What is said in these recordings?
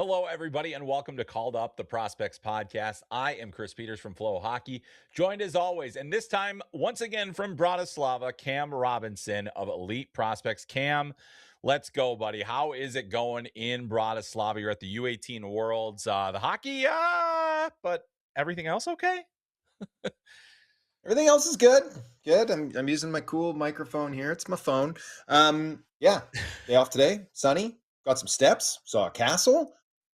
Hello, everybody, and welcome to Called Up, the Prospects Podcast. I am Chris Peters from FloHockey, joined as always, and this time, once again, from Bratislava, Cam Robinson of Elite Prospects. Cam, let's go, buddy. How is it going in Bratislava? You're at the U18 Worlds. The hockey, but everything else okay? Everything else is good. Good. I'm using my cool microphone here. It's my phone. Yeah. Day off today. Sunny. Got some steps. Saw a castle.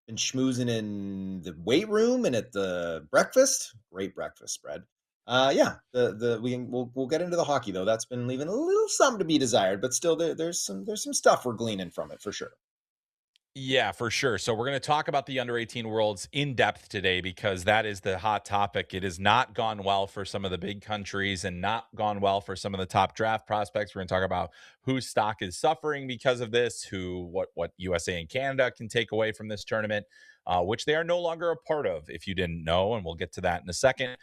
Been schmoozing in the weight room and at the breakfast. Great breakfast spread. Yeah. We'll get into the hockey though. That's been leaving a little something to be desired, but still there's some stuff we're gleaning from it for sure. Yeah, for sure. So we're going to talk about the under 18 worlds in depth today because that is the hot topic. It has not gone well for some of the big countries and not gone well for some of the top draft prospects. We're going to talk about whose stock is suffering because of this, what USA and Canada can take away from this tournament, which they are no longer a part of, if you didn't know, and we'll get to that in a second.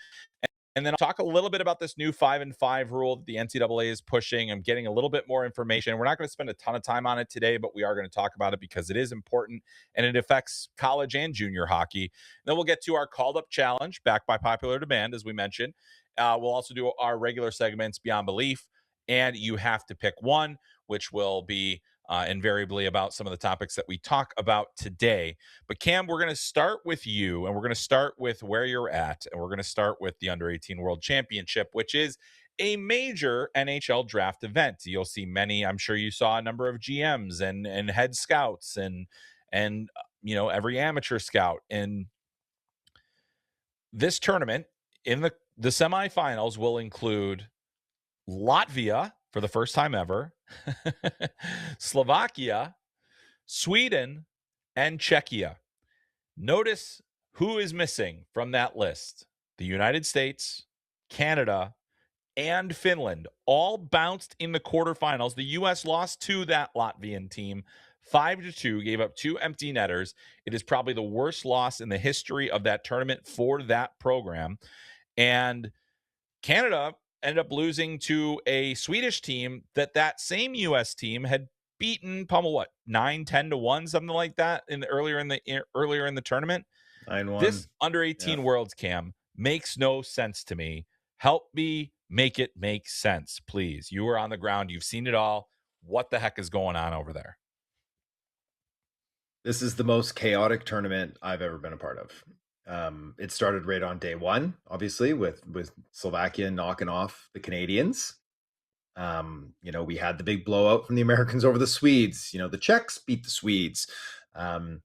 And then I'll talk a little bit about this new 5-and-5 rule that the NCAA is pushing. I'm getting a little bit more information. We're not going to spend a ton of time on it today, but we are going to talk about it because it is important and it affects college and junior hockey. And then we'll get to our called up challenge, backed by popular demand, as we mentioned. We'll also do our regular segments, Beyond Belief, and You Have to Pick One, which will be invariably about some of the topics that we talk about today. But Cam, we're going to start with you, and we're going to start with where you're at, and we're going to start with the Under 18 World Championship, which is a major NHL draft event. You'll see many. I'm sure you saw a number of GMs and head scouts and every amateur scout. And this tournament in the semifinals will include Latvia for the first time ever, Slovakia, Sweden, and Czechia. Notice who is missing from that list. The United States, Canada, and Finland all bounced in the quarterfinals. The U.S. lost to that Latvian team 5-2, gave up 2 empty netters. It is probably the worst loss in the history of that tournament for that program. And Canada ended up losing to a Swedish team that same U.S. team had beaten pummel 9-10-1, something like that earlier in the tournament. 9-1. This under 18 Worlds, Cam, makes no sense to me. Help me make it make sense, please. You were on the ground. You've seen it all. What the heck is going on over there? This is the most chaotic tournament I've ever been a part of. It started right on day one, obviously, with Slovakia knocking off the Canadians. We had the big blowout from the Americans over the Swedes. The Czechs beat the Swedes. And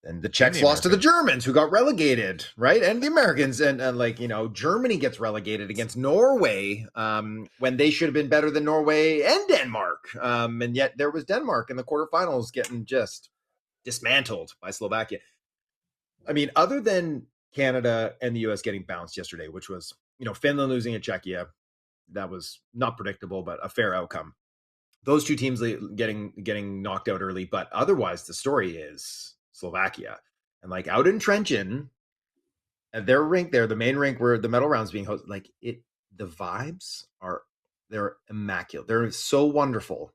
the Czechs lost to the Germans, who got relegated, right? And the Americans. And Germany gets relegated against Norway when they should have been better than Norway and Denmark. And yet there was Denmark in the quarterfinals getting just dismantled by Slovakia. I mean, other than Canada and the U.S. getting bounced yesterday, which was, Finland losing at Czechia, that was not predictable, but a fair outcome. Those two teams getting knocked out early, but otherwise the story is Slovakia. And out in Trenčín, at their rink there, the main rink where the medal round's being hosted, the vibes they're immaculate. They're so wonderful.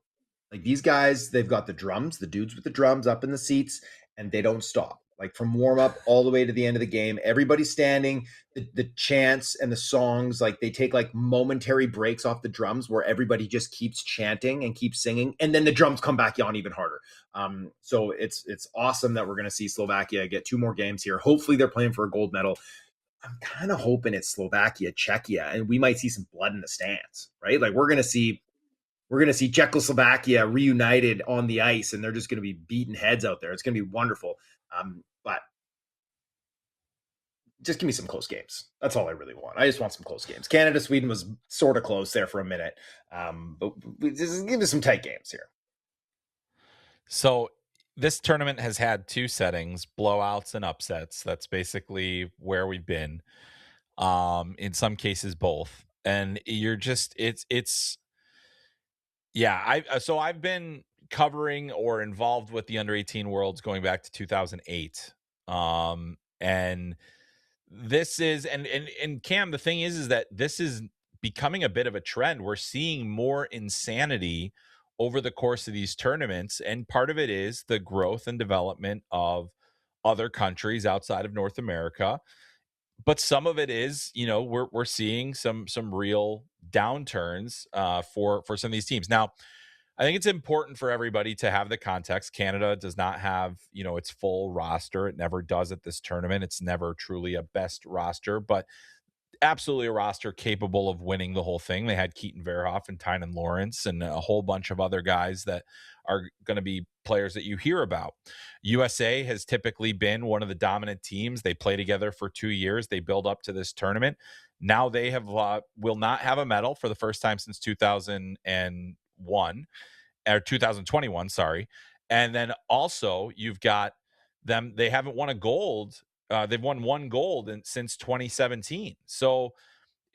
These guys, they've got the drums, the dudes with the drums up in the seats, and they don't stop. From warm up all the way to the end of the game, everybody's standing, the chants and the songs, they take momentary breaks off the drums where everybody just keeps chanting and keeps singing. And then the drums come back on even harder. So it's awesome that we're going to see Slovakia get 2 more games here. Hopefully they're playing for a gold medal. I'm kind of hoping it's Slovakia, Czechia, and we might see some blood in the stands, right? We're going to see Czechoslovakia reunited on the ice, and they're just going to be beating heads out there. It's going to be wonderful. But just give me some close games. That's all I really want. I just want some close games. Canada, Sweden was sort of close there for a minute. But just give me some tight games here. So this tournament has had 2 settings, blowouts and upsets. That's basically where we've been. In some cases, both. And you're just, I've been covering or involved with the under 18 worlds going back to 2008. And this is, and Cam, the thing is that this is becoming a bit of a trend. We're seeing more insanity over the course of these tournaments. And part of it is the growth and development of other countries outside of North America. But some of it is, we're seeing some real downturns for some of these teams. Now, I think it's important for everybody to have the context. Canada does not have, its full roster. It never does at this tournament. It's never truly a best roster, but absolutely a roster capable of winning the whole thing. They had Keaton Verhoff and Tynan Lawrence and a whole bunch of other guys that are going to be players that you hear about. USA has typically been one of the dominant teams. They play together for 2 years. They build up to this tournament. Now they have will not have a medal for the first time since 2001 or 2021, sorry. And then also you've got them, they haven't won a gold. They've won one gold since 2017. So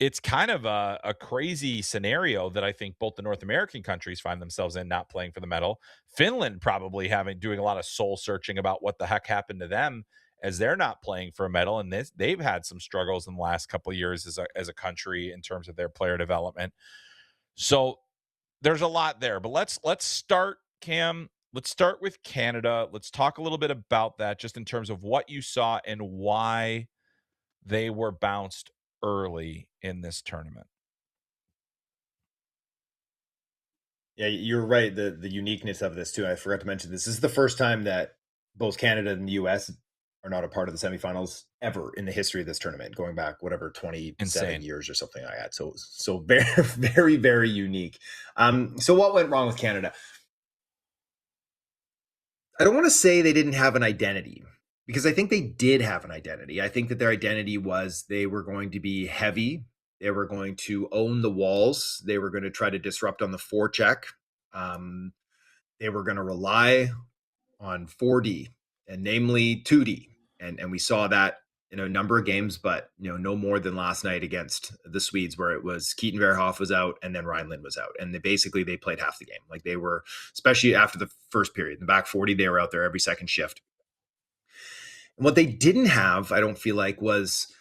it's kind of a crazy scenario that I think both the North American countries find themselves in, not playing for the medal. Finland probably doing a lot of soul searching about what the heck happened to them, as they're not playing for a medal. And they've had some struggles in the last couple of years as a country in terms of their player development. So there's a lot there, but let's start, Cam. Let's start with Canada. Let's talk a little bit about that, just in terms of what you saw and why they were bounced early in this tournament. Yeah, you're right. The uniqueness of this too. I forgot to mention this is the first time that both Canada and the US are not a part of the semifinals ever in the history of this tournament, going back 27 Insane. years or something like that. So very, very, very unique. So what went wrong with Canada? I don't want to say they didn't have an identity, because I think they did have an identity. I think that their identity was they were going to be heavy. They were going to own the walls. They were going to try to disrupt on the forecheck. Um, they were going to rely on 4D, and namely 2D. And we saw that in a number of games, but no more than last night against the Swedes, where it was Keaton Verhoff was out and then Ryan Lind was out. And they played half the game. Like, they were, especially after the first period, in the back 40, they were out there every second shift. And what they didn't have, I don't feel like, was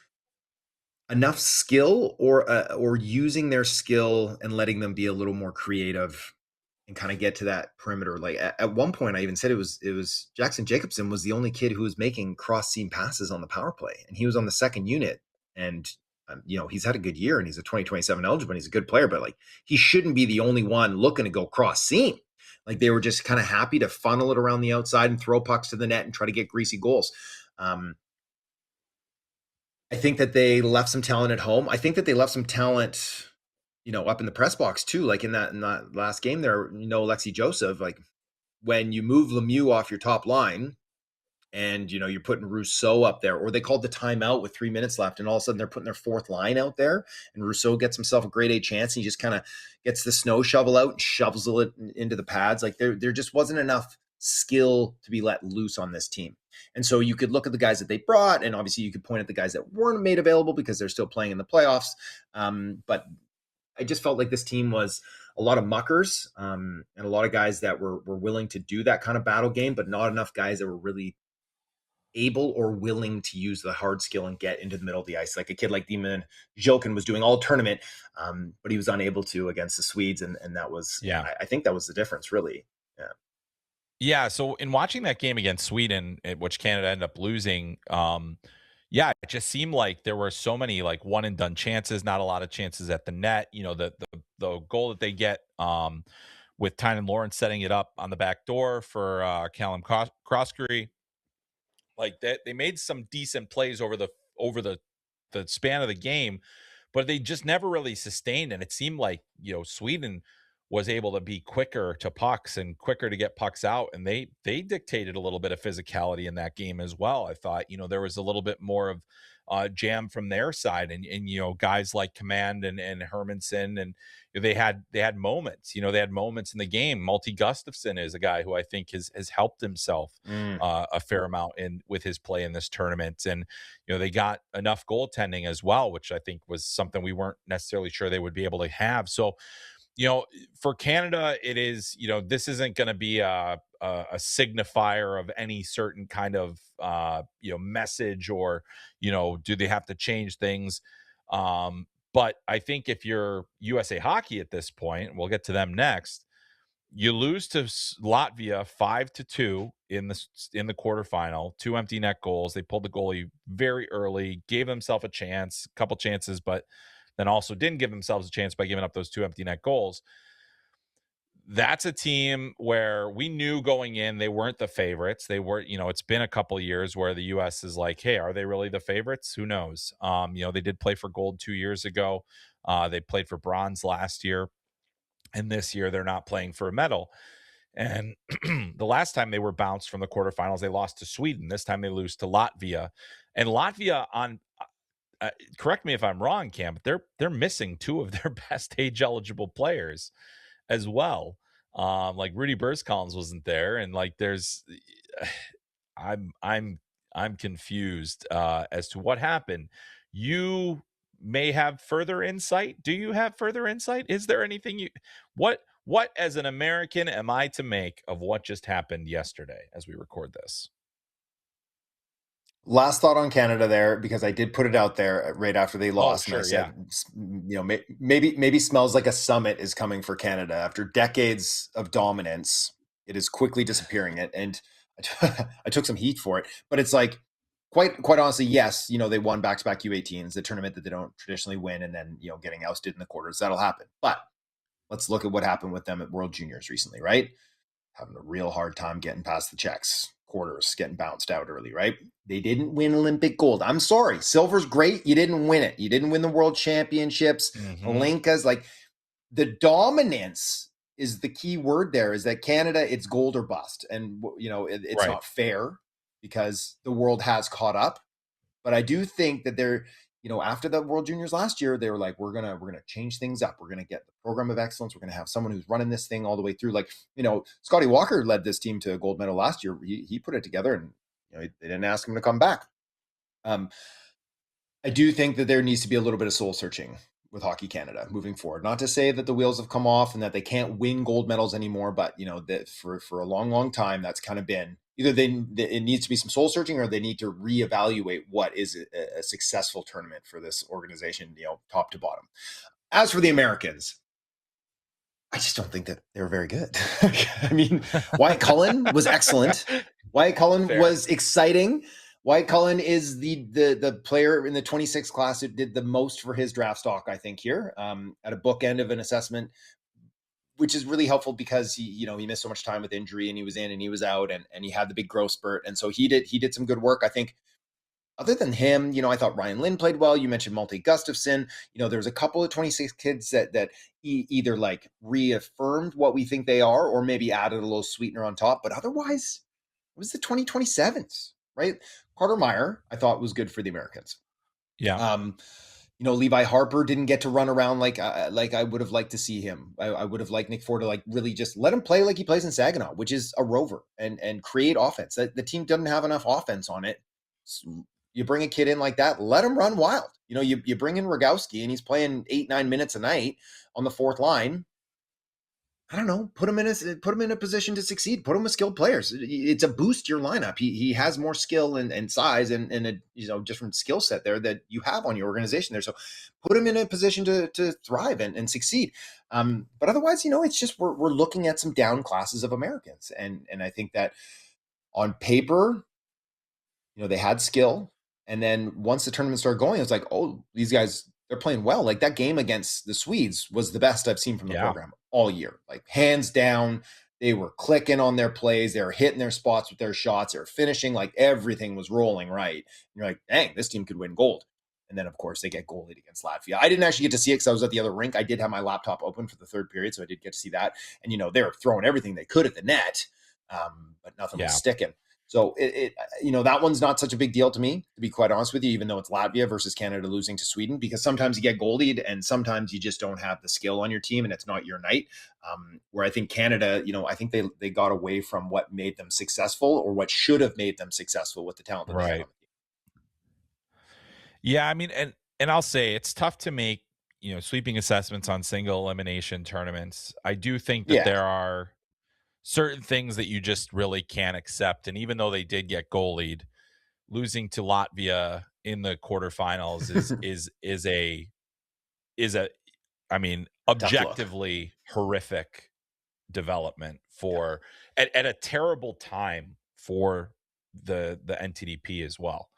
enough skill or using their skill and letting them be a little more creative and kind of get to that perimeter. Like, at one point, I even said it was Jackson Jacobson was the only kid who was making cross seam passes on the power play, and he was on the second unit. And he's had a good year, and he's a 2027 eligible, and he's a good player, but like, he shouldn't be the only one looking to go cross seam. Like, they were just kind of happy to funnel it around the outside and throw pucks to the net and try to get greasy goals. I think that they left some talent at home. I think that they left some talent, up in the press box too. Like in that last game there, Alexi Joseph, like, when you move Lemieux off your top line and, you're putting Rousseau up there, or they called the timeout with 3 minutes left, and all of a sudden they're putting their fourth line out there, and Rousseau gets himself a grade A chance, and he just kind of gets the snow shovel out and shovels it into the pads. Like, there just wasn't enough skill to be let loose on this team. And so you could look at the guys that they brought, and obviously you could point at the guys that weren't made available because they're still playing in the playoffs. But I just felt like this team was a lot of muckers, and a lot of guys that were willing to do that kind of battle game, but not enough guys that were really able or willing to use the hard skill and get into the middle of the ice. Like a kid like Demon Jolkin was doing all tournament, but he was unable to against the Swedes. And that was, I think that was the difference, really. Yeah. Yeah, so in watching that game against Sweden, which Canada ended up losing, it just seemed like there were so many like one and done chances, not a lot of chances at the net. The goal that they get with Tynan Lawrence setting it up on the back door for Callum Croskery, like that, they made some decent plays over the span of the game, but they just never really sustained. And it seemed like Sweden was able to be quicker to pucks and quicker to get pucks out, and they dictated a little bit of physicality in that game as well. I thought there was a little bit more of jam from their side, and guys like Command and Hermanson, and they had moments. They had moments in the game. Multi Gustafson is a guy who I think has helped himself a fair amount with his play in this tournament, and they got enough goaltending as well, which I think was something we weren't necessarily sure they would be able to have. So for Canada, it is, this isn't going to be a signifier of any certain kind of, message, or, do they have to change things? But I think if you're USA Hockey at this point, we'll get to them next, You lose to Latvia 5-2 in the quarterfinal, 2 empty net goals. They pulled the goalie very early, gave themselves a chance, a couple chances, but then also didn't give themselves a chance by giving up those 2 empty net goals. That's a team where we knew going in they weren't the favorites. They were, it's been a couple years where the US is like, hey, are they really the favorites? Who knows? They did play for gold 2 years ago. They played for bronze last year. And this year they're not playing for a medal. And the last time they were bounced from the quarterfinals, they lost to Sweden. This time they lose to Latvia. And Latvia correct me if I'm wrong, Cam, but they're missing two of their best age eligible players as well. Like Rudy Burrs-Collins wasn't there, and like there's, I'm I'm I'm confused as to what happened. You may have further insight. Do you have further insight? Is there anything what as an American am I to make of what just happened yesterday as we record this? Last thought on Canada there, because I did put it out there right after they Oh, lost, and I sure, yeah. said, maybe smells like a summit is coming for Canada after decades of dominance. It is quickly disappearing. And I took some heat for it, but it's like quite honestly, yes, they won back-to-back U18s, the tournament that they don't traditionally win, and then getting ousted in the quarters. That'll happen. But let's look at what happened with them at World Juniors recently, right? Having a real hard time getting past the checks, quarters, getting bounced out early, right? They didn't win Olympic gold. I'm sorry. Silver's great. You didn't win it. You didn't win the world championships. Mhm. Olenka's like the dominance is the key word there, is that Canada, it's gold or bust. And, it's Right. not fair because the world has caught up. But I do think that they're, after the World Juniors last year, they were like, we're gonna change things up. We're gonna get the program of excellence. We're gonna have someone who's running this thing all the way through. Like, Scotty Walker led this team to a gold medal last year. He put it together, and they didn't ask him to come back. Um, I do think that there needs to be a little bit of soul searching with Hockey Canada moving forward. Not to say that the wheels have come off and that they can't win gold medals anymore, but that for a long time that's kind of been either it needs to be some soul searching, or they need to reevaluate what is a successful tournament for this organization, top to bottom. As for the Americans, I just don't think that they're very good. I mean, Wyatt Cullen was excellent. Wyatt Cullen Fair. was exciting. Wyatt Cullen is the player in the 26 class who did the most for his draft stock, I think, here, at a bookend of an assessment, which is really helpful because he missed so much time with injury, and he was in and he was out, and he had the big growth spurt. And so he did some good work. I think other than him, I thought Ryan Lynn played well. You mentioned Malte Gustafson. There was a couple of 26 kids that either like reaffirmed what we think they are, or maybe added a little sweetener on top. But otherwise, it was the 2027s, right? Carter Meyer, I thought, was good for the Americans. Yeah. Levi Harper didn't get to run around like I would have liked to see him. I would have liked Nick Ford to like really just let him play like he plays in Saginaw, which is a rover, and create offense. The team doesn't have enough offense on it. So you bring a kid in like that, let him run wild. You bring in Rogowski, and he's playing 8-9 minutes a night on the fourth line. I don't know. Put him in a position to succeed. Put him with skilled players. It's a boost to your lineup. He has more skill and size and a different skill set there that you have on your organization there. So put him in a position to thrive and succeed. But otherwise, it's just we're looking at some down classes of Americans, and I think that on paper, they had skill, and then once the tournament started going, it's like, oh, these guys, they're playing well. Like that game against the Swedes was the best I've seen from the Yeah. program all year. Like hands down, they were clicking on their plays. They were hitting their spots with their shots. They were finishing, like everything was rolling right. And you're like, dang, this team could win gold. And then, of course, they get goalied against Latvia. I didn't actually get to see it because I was at the other rink. I did have my laptop open for the third period, so I did get to see that. And, they were throwing everything they could at the net, but nothing was Yeah. sticking. So that one's not such a big deal to me, to be quite honest with you, even though it's Latvia versus Canada losing to Sweden, because sometimes you get goalied and sometimes you just don't have the skill on your team and it's not your night. Where I think Canada, I think they got away from what made them successful, or what should have made them successful with the talent that they had Right. on the team. Yeah, I mean, and I'll say it's tough to make, sweeping assessments on single elimination tournaments. I do think that Yeah. there are certain things that you just really can't accept. And even though they did get goalied, losing to Latvia in the quarterfinals is a I mean, Tough look. objectively horrific development Yeah. for at a terrible time for the NTDP as well,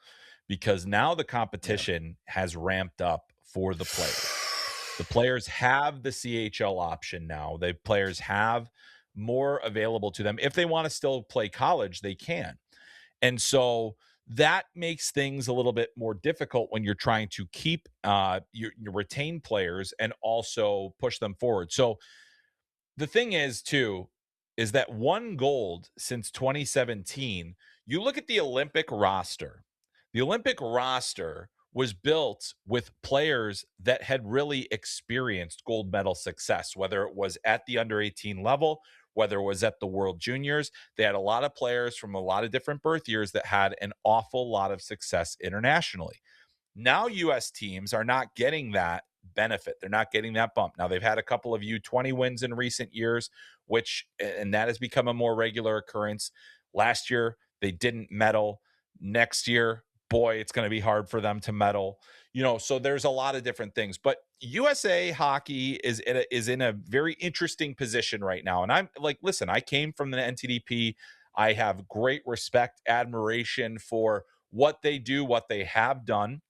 because now the Yeah. competition has ramped up for the players. The players have the CHL option now. The players have more available to them. If they want to still play college, they can. And so that makes things a little bit more difficult when you're trying to keep your retain players and also push them forward. So the thing is, too, is that one gold since 2017, you look at the Olympic roster. The Olympic roster was built with players that had really experienced gold medal success, whether it was at the under 18 level, whether it was at the World Juniors. They had a lot of players from a lot of different birth years that had an awful lot of success internationally. Now US teams are not getting that benefit. They're not getting that bump. Now they've had a couple of U20 wins in recent years, which and that has become a more regular occurrence. Last year they didn't medal. Next year, boy, it's going to be hard for them to medal. So there's a lot of different things, but USA hockey is in a very interesting position right now. And I'm like, listen, I came from the NTDP. I have great respect, admiration for what they do, what they have done.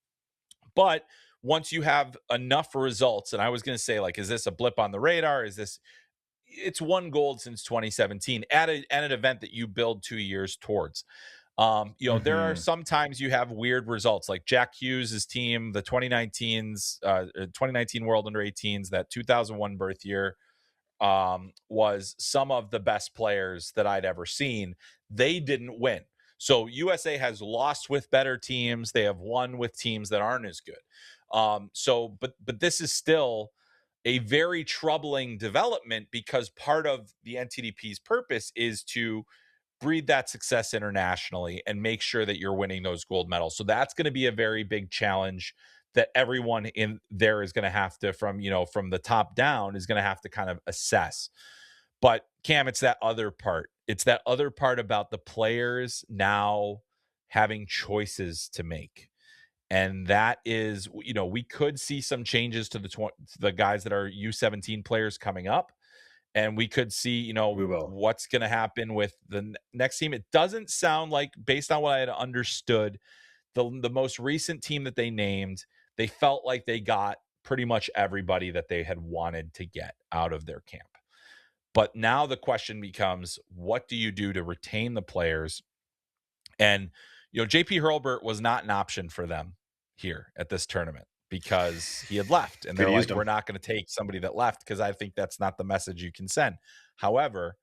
But once you have enough results, and I was going to say, like, is this a blip on the radar? It's one gold since 2017 at an event that you build 2 years towards. There are Hmm. sometimes you have weird results, like Jack Hughes' team, the 2019 World Under 18s, that 2001 birth year, was some of the best players that I'd ever seen. They didn't win. So USA has lost with better teams. They have won with teams that aren't as good. But this is still a very troubling development, because part of the NTDP's purpose is to breed that success internationally and make sure that you're winning those gold medals. So that's going to be a very big challenge that everyone in there is going to have to, from the top down, is going to have to kind of assess. But Cam, it's that other part. It's that other part about the players now having choices to make. And that is, we could see some changes to the guys that are U17 players coming up, and we could see, We will. what's going to happen with the next team. It doesn't sound like, based on what I had understood, the most recent team that they named, they felt like they got pretty much everybody that they had wanted to get out of their camp. But now the question becomes, what do you do to retain the players? And JP Hurlburt was not an option for them here at this tournament, because he had left, and Could they're have used like, them. we're not going to take somebody that left, because I think that's not the message you can send. However,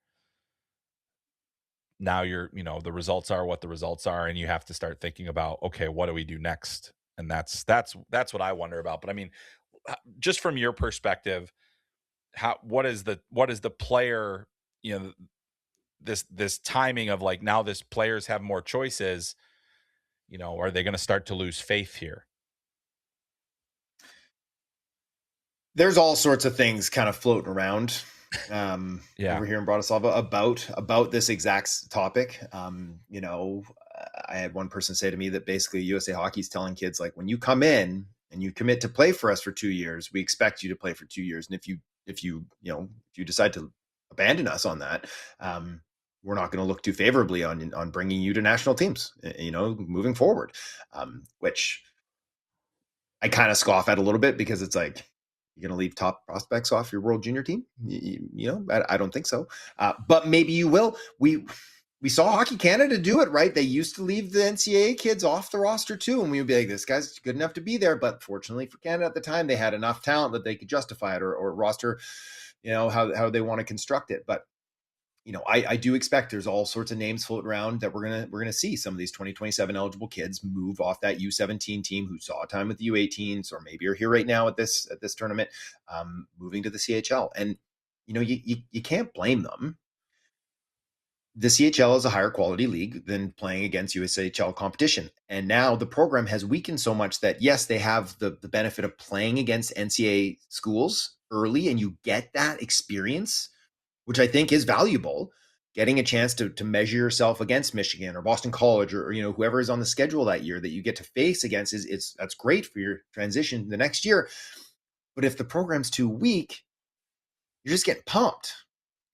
now the results are what the results are, and you have to start thinking about, okay, what do we do next? And that's what I wonder about. But I mean, just from your perspective, what is the player, this timing of, like, now this players have more choices, are they going to start to lose faith here? There's all sorts of things kind of floating around Yeah. over here in Bratislava about this exact topic. I had one person say to me that basically USA Hockey is telling kids, like, when you come in and you commit to play for us for 2 years, we expect you to play for 2 years. And if you decide to abandon us on that, we're not going to look too favorably on bringing you to national teams, moving forward. Which I kind of scoff at a little bit, because it's like, you're going to leave top prospects off your World Junior team? I don't think so. But maybe you will. We saw Hockey Canada do it, right? They used to leave the NCAA kids off the roster too, and we would be like, this guy's good enough to be there. But fortunately for Canada at the time, they had enough talent that they could justify it, or roster, how they want to construct it. But I do expect there's all sorts of names floating around that we're gonna see some of these 2027 eligible kids move off that U17 team who saw time with the U18s, or maybe are here right now at this tournament, moving to the CHL. And you can't blame them. The CHL is a higher quality league than playing against USHL competition. And now the program has weakened so much that, yes, they have the benefit of playing against NCAA schools early, and you get that experience, which I think is valuable. Getting a chance to measure yourself against Michigan or Boston College, or whoever is on the schedule that year that you get to face against, that's great for your transition the next year. But if the program's too weak, you're just getting pumped.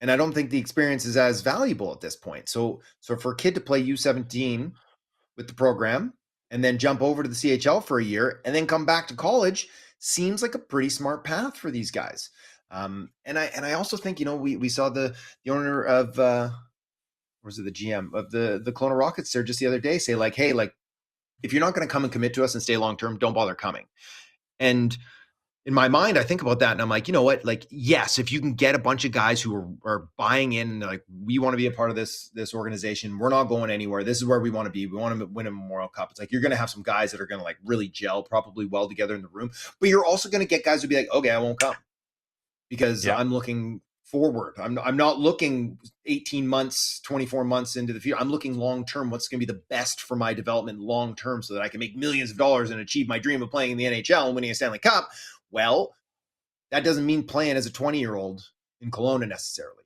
And I don't think the experience is as valuable at this point. So for a kid to play U17 with the program and then jump over to the CHL for a year and then come back to college seems like a pretty smart path for these guys. And I also think, we saw the owner of was it the GM of the Kelowna Rockets there just the other day say like, hey, like if you're not going to come and commit to us and stay long term, don't bother coming. And in my mind, I think about that and I'm like, you know what? Like, yes, if you can get a bunch of guys who are buying in, and they're like, we want to be a part of this organization. We're not going anywhere. This is where we want to be. We want to win a Memorial Cup. It's like you're going to have some guys that are going to like really gel, probably well together in the room. But you're also going to get guys who be like, okay, I won't come because Yep. I'm looking forward. I'm not looking 18 months, 24 months into the future. I'm looking long term. What's going to be the best for my development long term so that I can make millions of dollars and achieve my dream of playing in the NHL and winning a Stanley Cup? Well, that doesn't mean playing as a 20-year-old in Kelowna necessarily.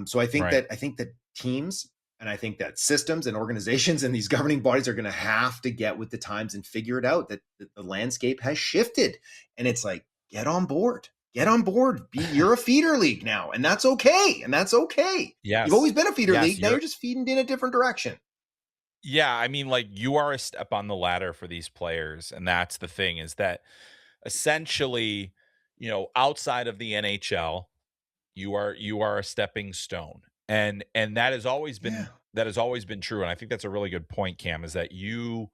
So Right. I think that teams and I think that systems and organizations and these governing bodies are going to have to get with the times and figure it out that the landscape has shifted. And it's like, get on board. Get on board. You're a feeder league now, and that's okay. And that's okay. You've always Yes. been a feeder Yes, league. Now you're you're just feeding in a different direction. yeah, I mean, like, you are a step on the ladder for these players, and that's the thing is that essentially, outside of the NHL, you are a stepping stone. And Yeah. that has always been true, and I think that's a really good point, Cam, is that you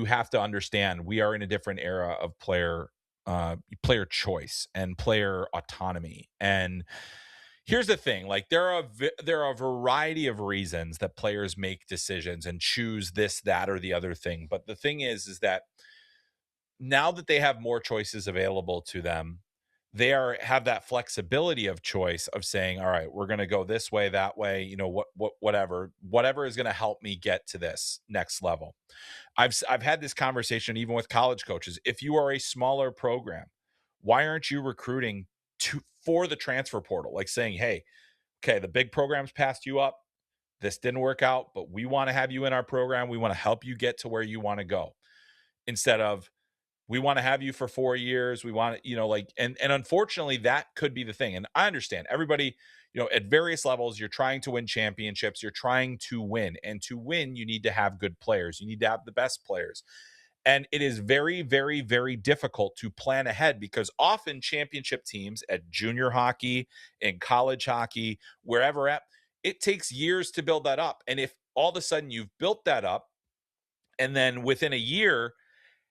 have to understand we are in a different era of player choice and player autonomy. And here's the thing, like there are a variety of reasons that players make decisions and choose this, that, or the other thing. But the thing is that now that they have more choices available to them, they have that flexibility of choice of saying, all right, we're going to go this way, that way, whatever is going to help me get to this next level. I've had this conversation even with college coaches. If you are a smaller program, why aren't you recruiting for the transfer portal? Like saying, hey, okay, the big programs passed you up. This didn't work out, but we want to have you in our program. We want to help you get to where you want to go. Instead of, we want to have you for 4 years. We want, and unfortunately that could be the thing. And I understand everybody, at various levels, you're trying to win championships. You're trying to win, and to win, you need to have good players. You need to have the best players. And it is very, very, very difficult to plan ahead because often championship teams at junior hockey, in college hockey, wherever at, it takes years to build that up. And if all of a sudden you've built that up and then within a year,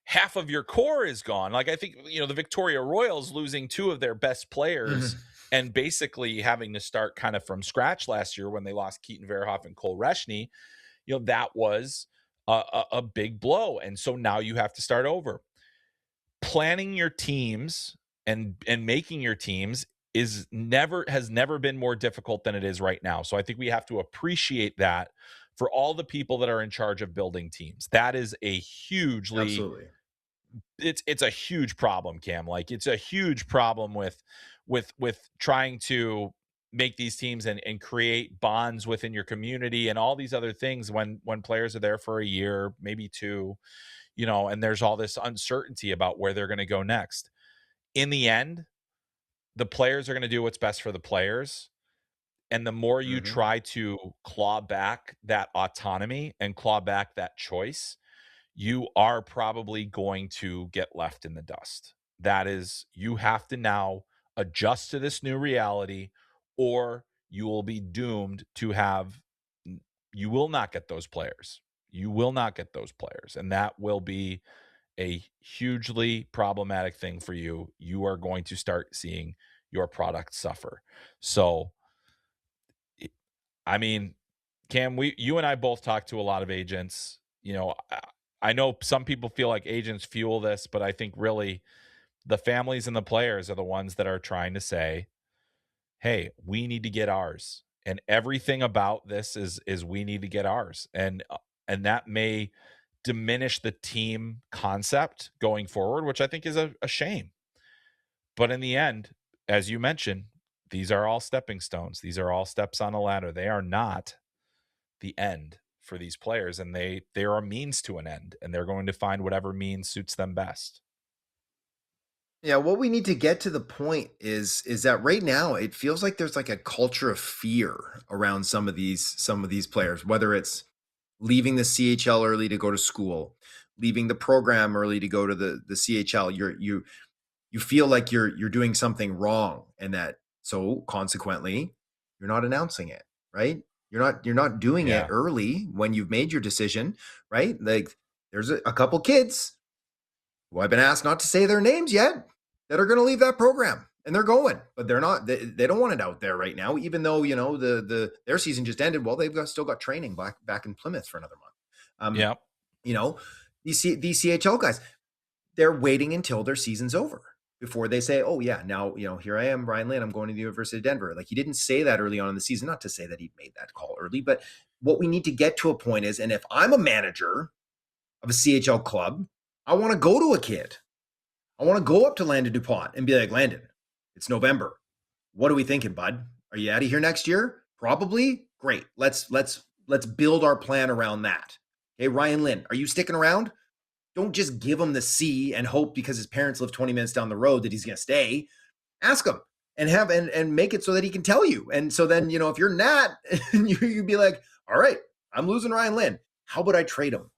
half of your core is gone. Like I think, the Victoria Royals losing two of their best players and basically having to start kind of from scratch last year when they lost Keaton Verhoff and Cole Reshny, that was a big blow. And so now you have to start over. Planning your teams and making your teams has never been more difficult than it is right now. So I think we have to appreciate that for all the people that are in charge of building teams. That is a hugely Absolutely. it's a huge problem, Cam. Like it's a huge problem with trying to make these teams and create bonds within your community and all these other things when players are there for a year, maybe two, and there's all this uncertainty about where they're going to go next. In the end, the players are going to do what's best for the players. And the more you Hmm. try to claw back that autonomy and claw back that choice, you are probably going to get left in the dust. That is, you have to now adjust to this new reality, or you will be doomed to you will not get those players. You will not get those players. And that will be a hugely problematic thing for you. You are going to start seeing your product suffer. So, I mean, Cam, you and I both talk to a lot of agents. I know some people feel like agents fuel this, but I think really the families and the players are the ones that are trying to say, "Hey, we need to get ours." And everything about this is we need to get ours. And that may diminish the team concept going forward, which I think is a shame. But in the end, as you mentioned, these are all stepping stones. These are all steps on a ladder. They are not the end for these players, and they are a means to an end, and they're going to find whatever means suits them best. Yeah, what we need to get to the point is that right now it feels like there's like a culture of fear around some of these players, whether it's leaving the CHL early to go to school, leaving the program early to go to the CHL. You feel like you're doing something wrong, and that so consequently you're not announcing it, right? You're not doing it Yeah. early when you've made your decision, right? Like there's a couple kids who I've been asked not to say their names yet that are going to leave that program, and they're going, but they're not. They don't want it out there right now, even though their season just ended. Well, still got training back in Plymouth for another month. Um, Yeah. you know, these CHL guys, they're waiting until their season's over before they say, "Oh yeah, now here I am, Ryan Lynn. I'm going to the University of Denver." Like he didn't say that early on in the season. Not to say that he made that call early, but what we need to get to a point is, and if I'm a manager of a CHL club, I want to go to a kid. I want to go up to Landon DuPont and be like, Landon, it's November. What are we thinking, bud? Are you out of here next year? Probably. Great. Let's build our plan around that. Okay, Ryan Lynn, are you sticking around? Don't just give him the C and hope because his parents live 20 minutes down the road that he's going to stay. Ask him and have and make it so that he can tell you. And so then, if you're not, you'd be like, all right, I'm losing Ryan Lynn. How about I trade him?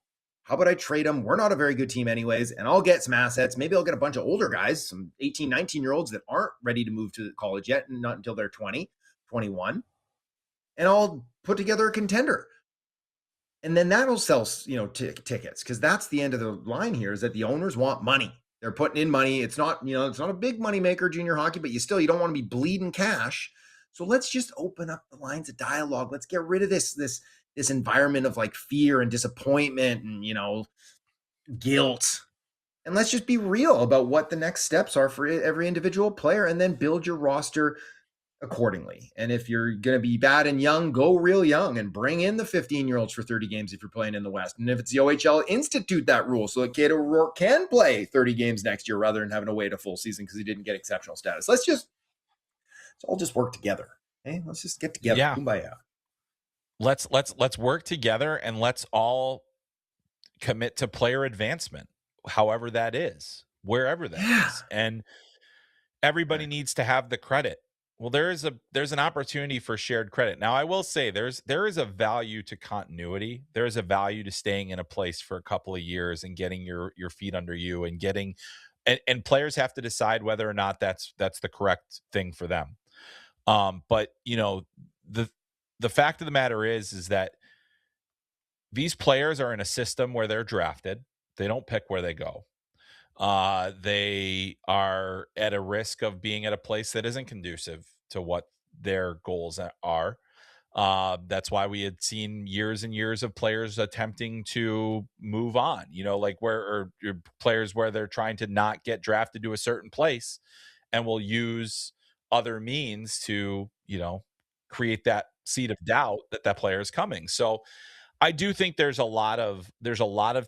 How about I trade him? We're not a very good team anyways, and I'll get some assets. Maybe I'll get a bunch of older guys, some 18, 19-year-olds that aren't ready to move to college yet, and not until they're 20, 21, and I'll put together a contender. And then that'll sell, tickets, because that's the end of the line here is that the owners want money. They're putting in money. It's not a big money maker, junior hockey, but you don't want to be bleeding cash. So let's just open up the lines of dialogue. Let's get rid of this environment of like fear and disappointment and guilt. And let's just be real about what the next steps are for every individual player, and then build your roster accordingly. And if you're going to be bad and young, go real young and bring in the 15-year-olds for 30 games if you're playing in the West. And if it's the OHL, institute that rule so that Cato O'Rourke can play 30 games next year rather than having to wait a full season because he didn't get exceptional status. Let's all just work together. Okay? Let's just get together. Yeah. Kumbaya. Let's work together, and let's all commit to player advancement, however that is, wherever that is. And everybody needs to have the credit. Well, there's an opportunity for shared credit. Now, I will say there is a value to continuity. There is a value to staying in a place for a couple of years and getting your feet under you and getting and players have to decide whether or not that's the correct thing for them. But the fact of the matter is that these players are in a system where they're drafted. They don't pick where they go. They are at a risk of being at a place that isn't conducive to what their goals are. That's why we had seen years and years of players attempting to move on, like or players where they're trying to not get drafted to a certain place and will use other means to, create that seed of doubt that player is coming. So I do think there's a lot of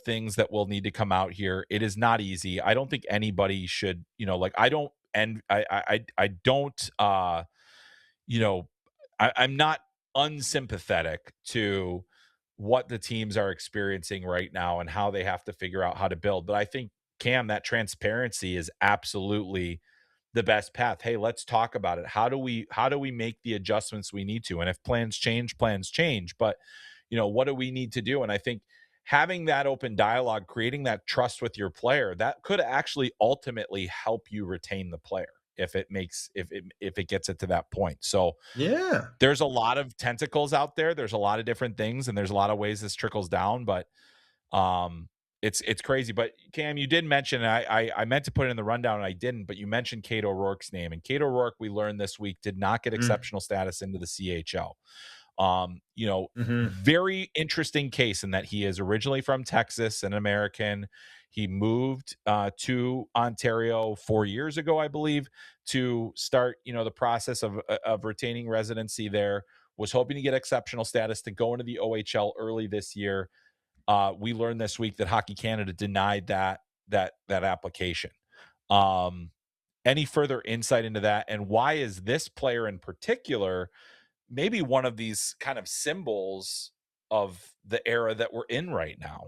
things that will need to come out here. It is not easy. I don't think anybody should, I don't and I don't I'm not unsympathetic to what the teams are experiencing right now and how they have to figure out how to build. But I think Cam, that transparency is absolutely the best path. Hey, let's talk about it. How do we make the adjustments we need to? And if plans change, plans change. But what do we need to do? And I think having that open dialogue, creating that trust with your player, that could actually ultimately help you retain the player if it gets it to that point. So Yeah. there's a lot of tentacles out there. There's a lot of different things, and there's a lot of ways this trickles down. But it's crazy. But Cam, you did mention, I meant to put it in the rundown and I didn't, but you mentioned Cato O'Rourke's name, and Cato O'Rourke, we learned this week, did not get exceptional status into the CHL. Very interesting case in that he is originally from Texas, an American. He moved to Ontario 4 years ago, I believe, to start, the process of retaining residency there. Was hoping to get exceptional status to go into the OHL early this year. We learned this week that Hockey Canada denied that application. Any further insight into that, and why is this player in particular maybe one of these kind of symbols of the era that we're in right now?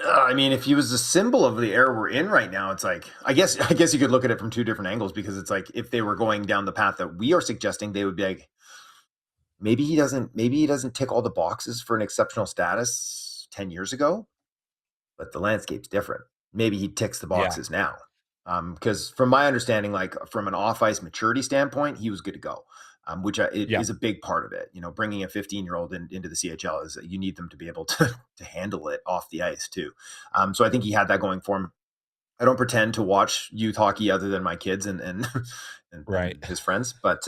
I mean, if he was a symbol of the era we're in right now, it's like I guess you could look at it from two different angles, because it's like if they were going down the path that we are suggesting, they would be like, maybe he doesn't tick all the boxes for an exceptional status 10 years ago, but the landscape's different. Maybe he ticks the Yeah, boxes now. Because from my understanding, like from an off ice maturity standpoint, he was good to go. It yeah, is a big part of it. Bringing a 15-year-old into the CHL is that you need them to be able to handle it off the ice too. So I think he had that going for him. I don't pretend to watch youth hockey other than my kids and right. and his friends, but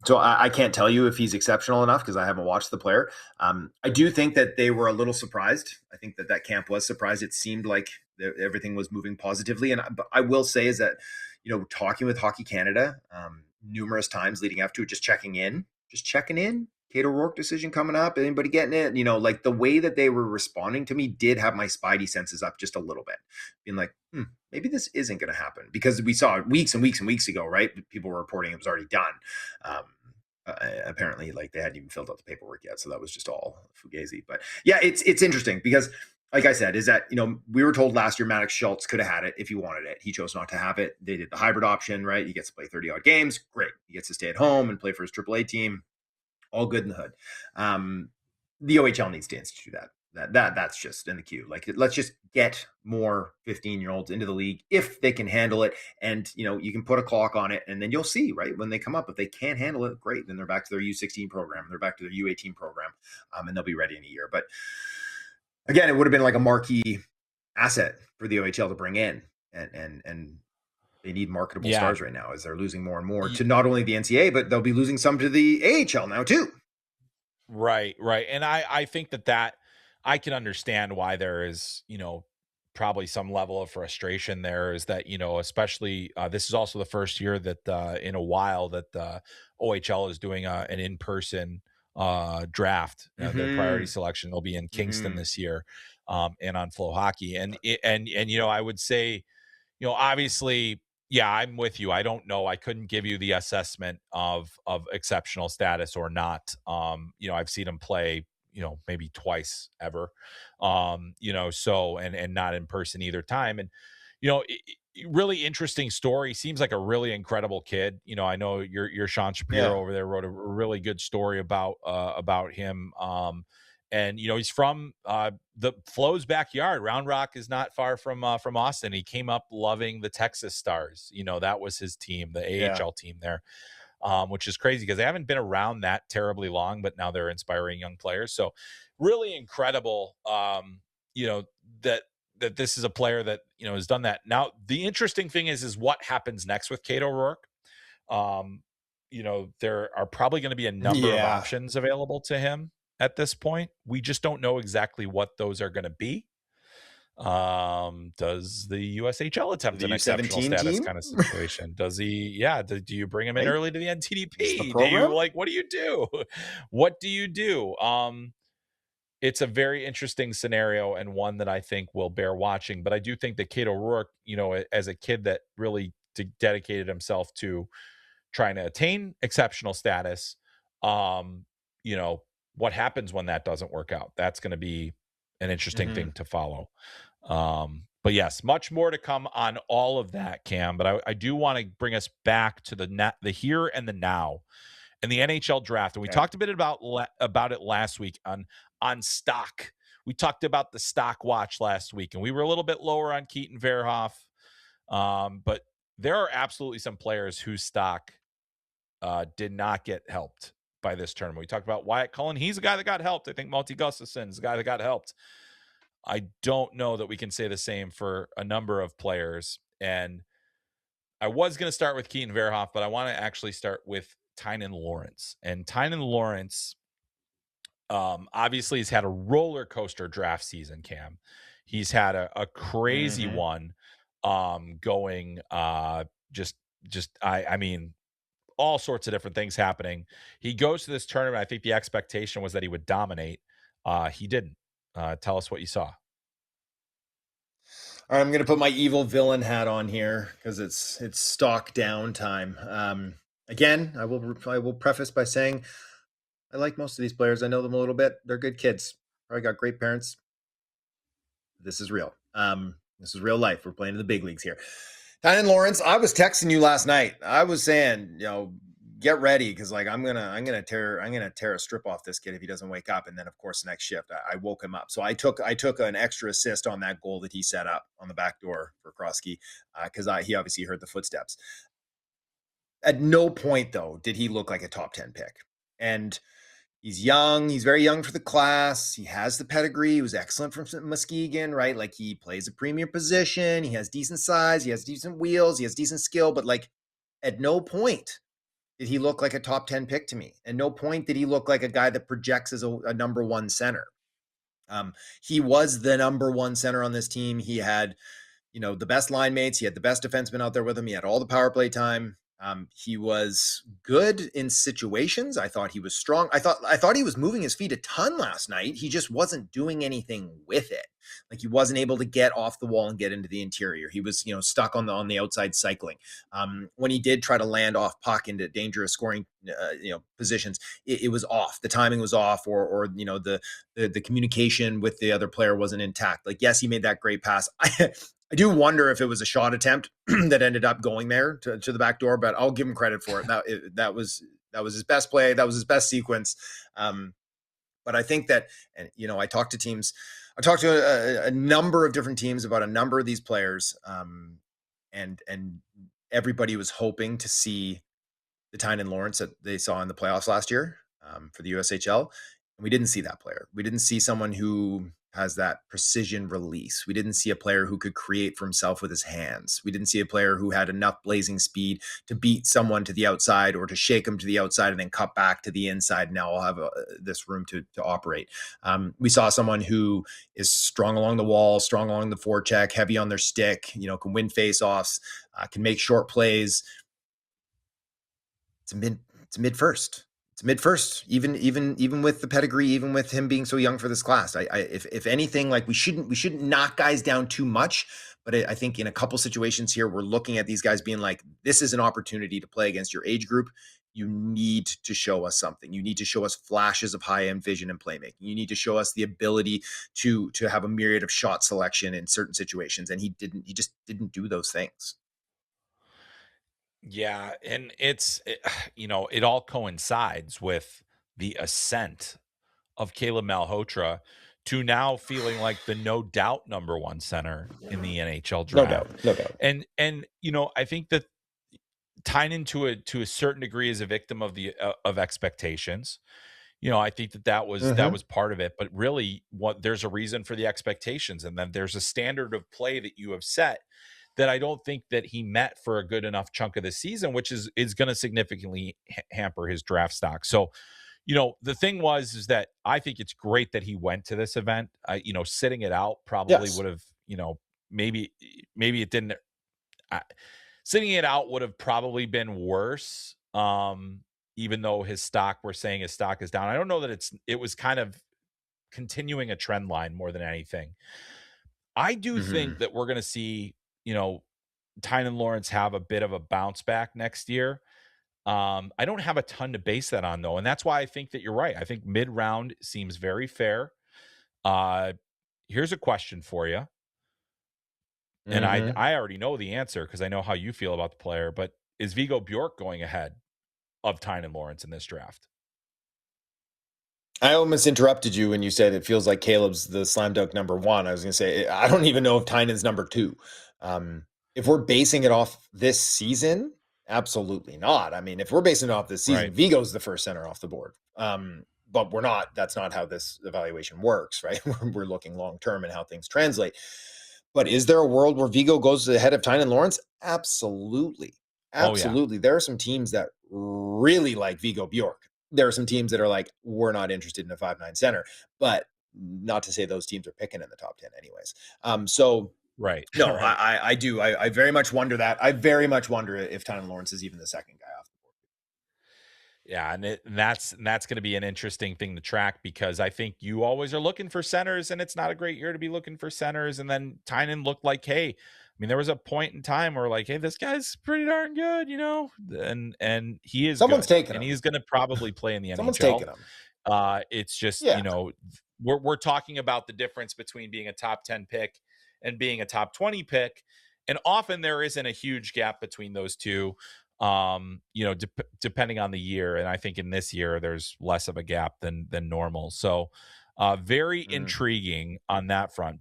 so I can't tell you if he's exceptional enough because I haven't watched the player. I do think that they were a little surprised. I think that camp was surprised. It seemed like everything was moving positively, and but I will say is that talking with Hockey Canada numerous times leading up to it, just checking in. Cato Rourke decision coming up. Anybody getting it? Like the way that they were responding to me did have my spidey senses up just a little bit, being like, maybe this isn't going to happen, because we saw it weeks and weeks and weeks ago, right? People were reporting it was already done. Um, Apparently, like they hadn't even filled out the paperwork yet, so that was just all fugazi. But yeah, it's interesting because, like I said, is that we were told last year Maddox Schultz could have had it if he wanted it. He chose not to have it. They did the hybrid option, right? He gets to play 30 odd games. Great. He gets to stay at home and play for his AAA team. All good in the hood. The OHL needs to institute that. That's just in the queue. Like, let's just get more 15-year-olds into the league if they can handle it, and you can put a clock on it, and then you'll see, right, when they come up. If they can't handle it, great. Then they're back to their U16 program. They're back to their U18 program, and they'll be ready in a year. But again, it would have been like a marquee asset for the OHL to bring in, and they need marketable Yeah. stars right now as they're losing more and more to not only the NCAA, but they'll be losing some to the AHL now too. Right, right. And I think that I can understand why there is, probably some level of frustration there, is that, especially this is also the first year that in a while that the OHL is doing an in-person draft. Their priority Mm-hmm. selection will be in Kingston Mm-hmm. this year, and on FloHockey. And I would say, obviously, yeah, I'm with you. I don't know. I couldn't give you the assessment of exceptional status or not. I've seen him play, maybe twice ever. So and not in person either time. And really interesting story. Seems like a really incredible kid. I know your Sean Yeah. Shapiro over there wrote a really good story about him. And he's from the Flo's backyard. Round Rock is not far from Austin. He came up loving the Texas Stars. That was his team, the Yeah. AHL team there, which is crazy because they haven't been around that terribly long, but now they're inspiring young players. So really incredible, you know, that this is a player that has done that. Now the interesting thing is what happens next with Cato Rourke. Um, there are probably going to be a number of Yeah. options available to him at this point. We just don't know exactly what those are going to be. Does the USHL attempt The an exceptional U17 status team? kind of situation? Does he, yeah, do you bring him in Right? early to the Is the NTDP? Do you, program? like, what do you do? What do you do? It's a very interesting scenario and one that I think will bear watching. But I do think that Cato Rourke, as a kid that really dedicated himself to trying to attain exceptional status, um, you know, what happens when that doesn't work out? That's going to be an interesting Mm-hmm. thing to follow. But yes, much more to come on all of that, Cam. But I do want to bring us back to the here and the now, and the NHL draft. And we Okay. talked a bit about it last week on stock. We talked about the stock watch last week, and we were a little bit lower on Keaton Verhoff. But there are absolutely some players whose stock did not get helped by this tournament. We talked about Wyatt Cullen. He's a guy that got helped. I think Monty Gustafson's a guy that got helped. I don't know that we can say the same for a number of players. And I was going to start with Keaton Verhoff, but I want to actually start with Tynan Lawrence. And Tynan Lawrence, obviously, he's had a roller coaster draft season, Cam. He's had a crazy Mm-hmm. one going I mean, all sorts of different things happening. He goes to this tournament. I think the expectation was that he would dominate. He didn't. Tell us what you saw. All right, I'm gonna put my evil villain hat on here because it's stock down time. Again, I will preface by saying I like most of these players. I know them a little bit. They're good kids. Probably got great parents. This is real. This is real life. We're playing in the big leagues here. Tynan Lawrence, I was texting you last night. I was saying, get ready because like I'm gonna tear a strip off this kid if he doesn't wake up. And then of course the next shift I woke him up. So I took an extra assist on that goal that he set up on the back door for Krosky because he obviously heard the footsteps. At no point though did he look like a top 10 pick. And he's young. He's very young for the class. He has the pedigree. He was excellent from Muskegon, right? Like he plays a premier position. He has decent size. He has decent wheels. He has decent skill. But like at no point did he look like a top 10 pick to me. At no point did he look like a guy that projects as a number one center. He was the number one center on this team. He had, the best line mates. He had the best defenseman out there with him. He had all the power play time. He was good in situations. I thought he was strong. I thought he was moving his feet a ton last night. He just wasn't doing anything with it. Like he wasn't able to get off the wall and get into the interior. He was, stuck on the outside cycling. When he did try to land off puck into dangerous scoring, positions, it was off. The timing was off, or the communication with the other player wasn't intact. Like yes, he made that great pass. I do wonder if it was a shot attempt that ended up going there to the back door, but I'll give him credit for it. That was his best play. That was his best sequence. But I think that, and I talked to teams. I talked to a number of different teams about a number of these players, and everybody was hoping to see the Tynan Lawrence that they saw in the playoffs last year for the USHL. And we didn't see that player. We didn't see someone who has that precision release. We didn't see a player who could create for himself with his hands. We didn't see a player who had enough blazing speed to beat someone to the outside or to shake him to the outside and then cut back to the inside. Now I'll have this room to operate. We saw someone who is strong along the wall, strong along the forecheck, heavy on their stick, can win faceoffs, can make short plays. It's mid first. It's mid first, even with the pedigree, even with him being so young for this class. If anything, like we shouldn't knock guys down too much. But I think in a couple situations here, we're looking at these guys being like, this is an opportunity to play against your age group. You need to show us something. You need to show us flashes of high-end vision and playmaking. You need to show us the ability to have a myriad of shot selection in certain situations. And he just didn't do those things. Yeah, and it all coincides with the ascent of Caleb Malhotra to now feeling like the no doubt number one center in the NHL draft. No doubt. And I think that Tynan to a certain degree is a victim of the of expectations. I think that was part of it, but really there's a reason for the expectations, and then there's a standard of play that you have set that I don't think that he met for a good enough chunk of the season, which is going to significantly hamper his draft stock. So, the thing is that I think it's great that he went to this event. Sitting it out probably would have, maybe it didn't. Sitting it out would have probably been worse. Even though we're saying his stock is down. I don't know that it was kind of continuing a trend line more than anything. I do think that we're going to see, Tynan Lawrence have a bit of a bounce back next year. I don't have a ton to base that on, though. And that's why I think that you're right. I think mid-round seems very fair. Here's a question for you. And I already know the answer because I know how you feel about the player. But is Viggo Bjork going ahead of Tynan Lawrence in this draft? I almost interrupted you when you said it feels like Caleb's the slam dunk number one. I was going to say, I don't even know if Tynan's number two. If we're basing it off this season, absolutely not. I mean, if we're basing it off this season, right, Vigo's the first center off the board. But we're not. That's not how this evaluation works, right? We're looking long-term and how things translate. But is there a world where Viggo goes ahead of Tynan Lawrence? Absolutely. Absolutely. Oh, yeah. There are some teams that really like Viggo Bjork. There are some teams that are like, we're not interested in a 5'9" center, but not to say those teams are picking in the top 10 anyways. So right. No, right. I do. I very much wonder that. I very much wonder if Tynan Lawrence is even the second guy off the board. Yeah, and that's going to be an interesting thing to track because I think you always are looking for centers, and it's not a great year to be looking for centers. And then Tynan looked like, hey, I mean, there was a point in time where like, hey, this guy's pretty darn good, and he is. Someone's good, taking and him. he's going to probably play in the Someone's NHL. taking him. It's just we're talking about the difference between being a top 10 pick and being a top 20 pick. And often there isn't a huge gap between those two, depending on the year. And I think in this year, there's less of a gap than normal. So very Mm. intriguing on that front.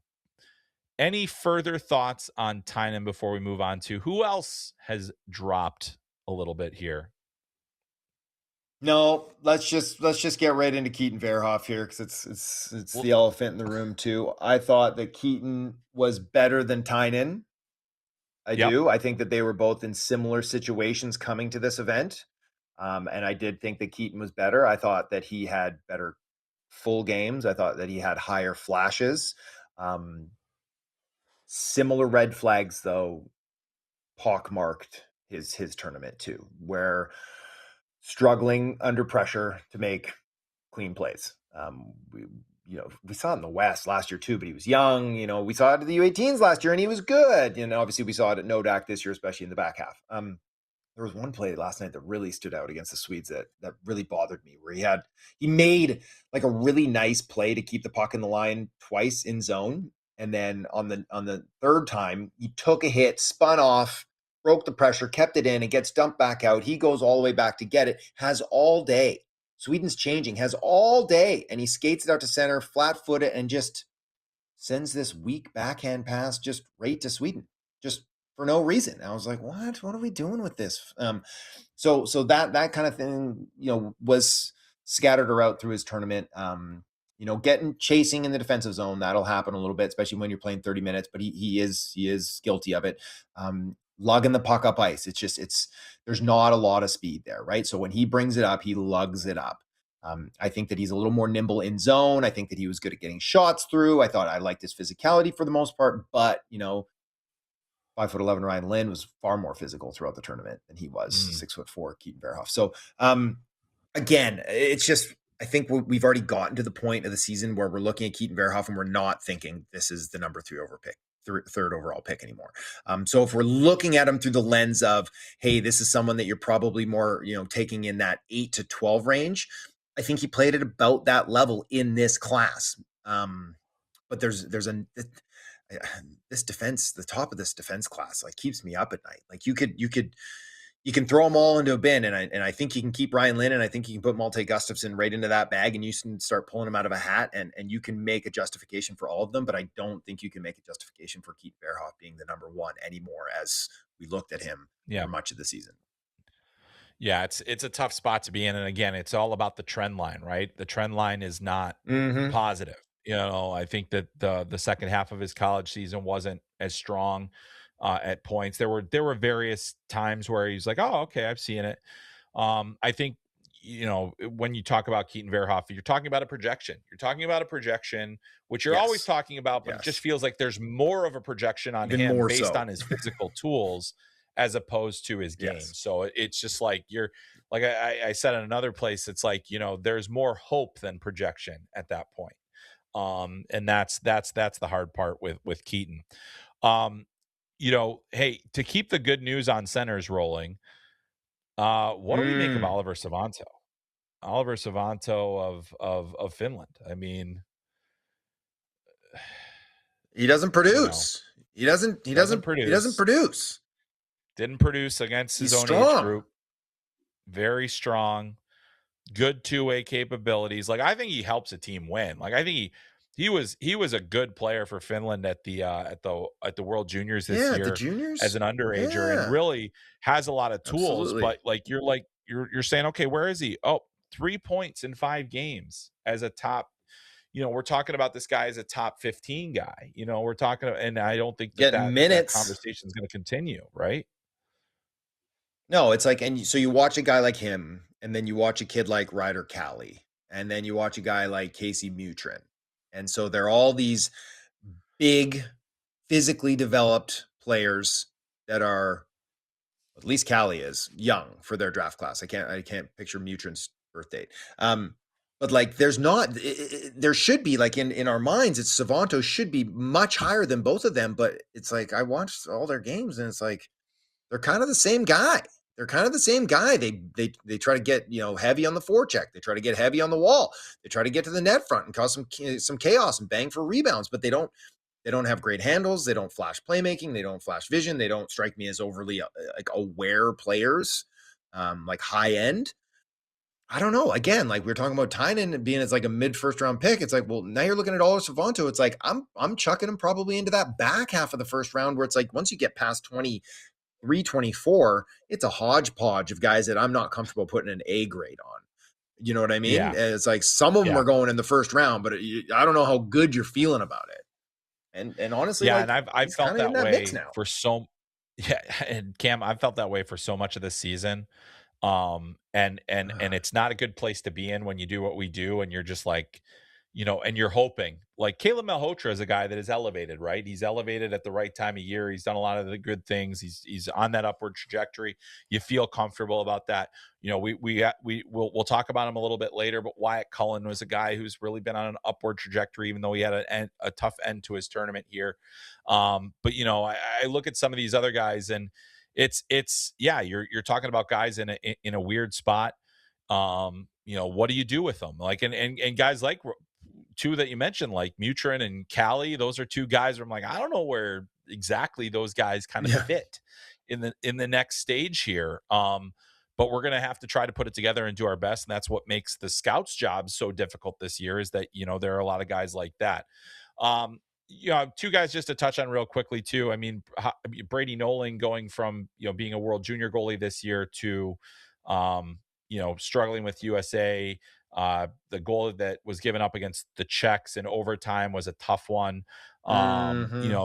Any further thoughts on Tynan before we move on to who else has dropped a little bit here? No, let's just get right into Keaton Verhoff here because it's Well, the elephant in the room too. I thought that Keaton was better than Tynan. I yep. do. I think that they were both in similar situations coming to this event. And I did think that Keaton was better. I thought that he had better full games. I thought that he had higher flashes. Um, Similar red flags, though, pockmarked his tournament too, where struggling under pressure to make clean plays. We saw it in the West last year too, but he was young. We saw it at the U18s last year, and he was good. Obviously we saw it at Nodak this year, especially in the back half. There was one play last night that really stood out against the Swedes that really bothered me, where he made like a really nice play to keep the puck in the line twice in zone, and then on the third time he took a hit, spun off, broke the pressure, kept it in, and gets dumped back out. He goes all the way back to get it, has all day. Sweden's changing, has all day, and he skates it out to center, flat-footed, and just sends this weak backhand pass just right to Sweden, just for no reason. And I was like, what are we doing with this? So that kind of thing, was scattered around through his tournament. Chasing in the defensive zone, that'll happen a little bit, especially when you're playing 30 minutes, but he is guilty of it. Lugging the puck up ice. There's not a lot of speed there, right? So when he brings it up, he lugs it up. I think that he's a little more nimble in zone. I think that he was good at getting shots through. I liked his physicality for the most part, but 5'11" Ryan Lynn was far more physical throughout the tournament than he was 6'4" Keaton Verhoff. So again, it's just, I think we've already gotten to the point of the season where we're looking at Keaton Verhoff and we're not thinking this is the number third overall pick anymore. So if we're looking at him through the lens of, hey, this is someone that you're probably more, taking in that 8 to 12 range, I think he played at about that level in this class. But there's this defense, the top of this defense class, like keeps me up at night. Like you can throw them all into a bin, and I think you can keep Ryan Lynn, and I think you can put Malte Gustafsson right into that bag, and you can start pulling them out of a hat, and you can make a justification for all of them. But I don't think you can make a justification for Keaton Verhoff being the number one anymore, as we looked at him for much of the season. Yeah, it's a tough spot to be in, and again, it's all about the trend line, right? The trend line is not positive. I think that the second half of his college season wasn't as strong at points. There were various times where he's like, "Oh, okay, I've seen it." I think when you talk about Keaton Verhoff, you're talking about a projection. You're talking about a projection, which you're always talking about, but it just feels like there's more of a projection on Even him more based so. on his physical tools as opposed to his game. Yes. So it's just like you're like I said in another place, it's like, there's more hope than projection at that point. And that's the hard part with Keaton. Hey, to keep the good news on centers rolling, what do we make of Oliver Savanto? Oliver Savanto of Finland. I mean, he doesn't produce. He doesn't produce. Didn't produce against his own age group. Very strong, good two-way capabilities. Like, I think he helps a team win. Like, I think he was a good player for Finland at the World Juniors this year, the juniors as an underager, and really has a lot of tools. Absolutely. But you're saying, okay, where is he? Oh, 3 points in 5 games as a top. We're talking about this guy as a top 15 guy. We're talking, and I don't think that conversation is going to continue, right? No, it's like, and so you watch a guy like him, and then you watch a kid like Ryder Cali, and then you watch a guy like Casey Mutrin. And so they're all these big, physically developed players that are, at least Cali is, young for their draft class. I can't picture Mutrin's birth date. But like, there should be, like, in our minds, it's Savanto should be much higher than both of them. But it's like, I watched all their games, and it's like, they're kind of the same guy. they're kind of the same guy. They try to get, heavy on the forecheck. They try to get heavy on the wall. They try to get to the net front and cause some chaos and bang for rebounds, but they don't have great handles. They don't flash playmaking. They don't flash vision. They don't strike me as overly like aware players, like high end. I don't know. Again, like we were talking about Tynan being as like a mid first round pick. It's like, well, now you're looking at Ola Savanto. It's like I'm chucking him probably into that back half of the first round where it's like once you get past 23, 24, it's a hodgepodge of guys that I'm not comfortable putting an A grade on. You know what I mean? Yeah. And it's like some of them Yeah. are going in the first round, but I don't know how good you're feeling about it. And honestly, Yeah, like and I've he's felt kind of in that that mix way now. for so yeah, and Cam, I've felt that way for so much of this season. And Ah, it's not a good place to be in when you do what we do and you're just like, and you're hoping. Like Caleb Malhotra is a guy that is elevated, right? He's elevated at the right time of year. He's done a lot of the good things. He's on that upward trajectory. You feel comfortable about that. We'll talk about him a little bit later, but Wyatt Cullen was a guy who's really been on an upward trajectory, even though he had a tough end to his tournament here. But I look at some of these other guys, and it's yeah, you're talking about guys in a weird spot. What do you do with them? Like, and guys like two that you mentioned, like Mutrin and Callie, those are two guys where I'm like, I don't know where exactly those guys kind of yeah. fit in the next stage here. But we're gonna have to try to put it together and do our best. And that's what makes the scouts job so difficult this year, is that there are a lot of guys like that. Two guys just to touch on real quickly too. I mean, Brady Nolan going from being a world junior goalie this year to struggling with USA. The goal that was given up against the Czechs in overtime was a tough one. Hmm.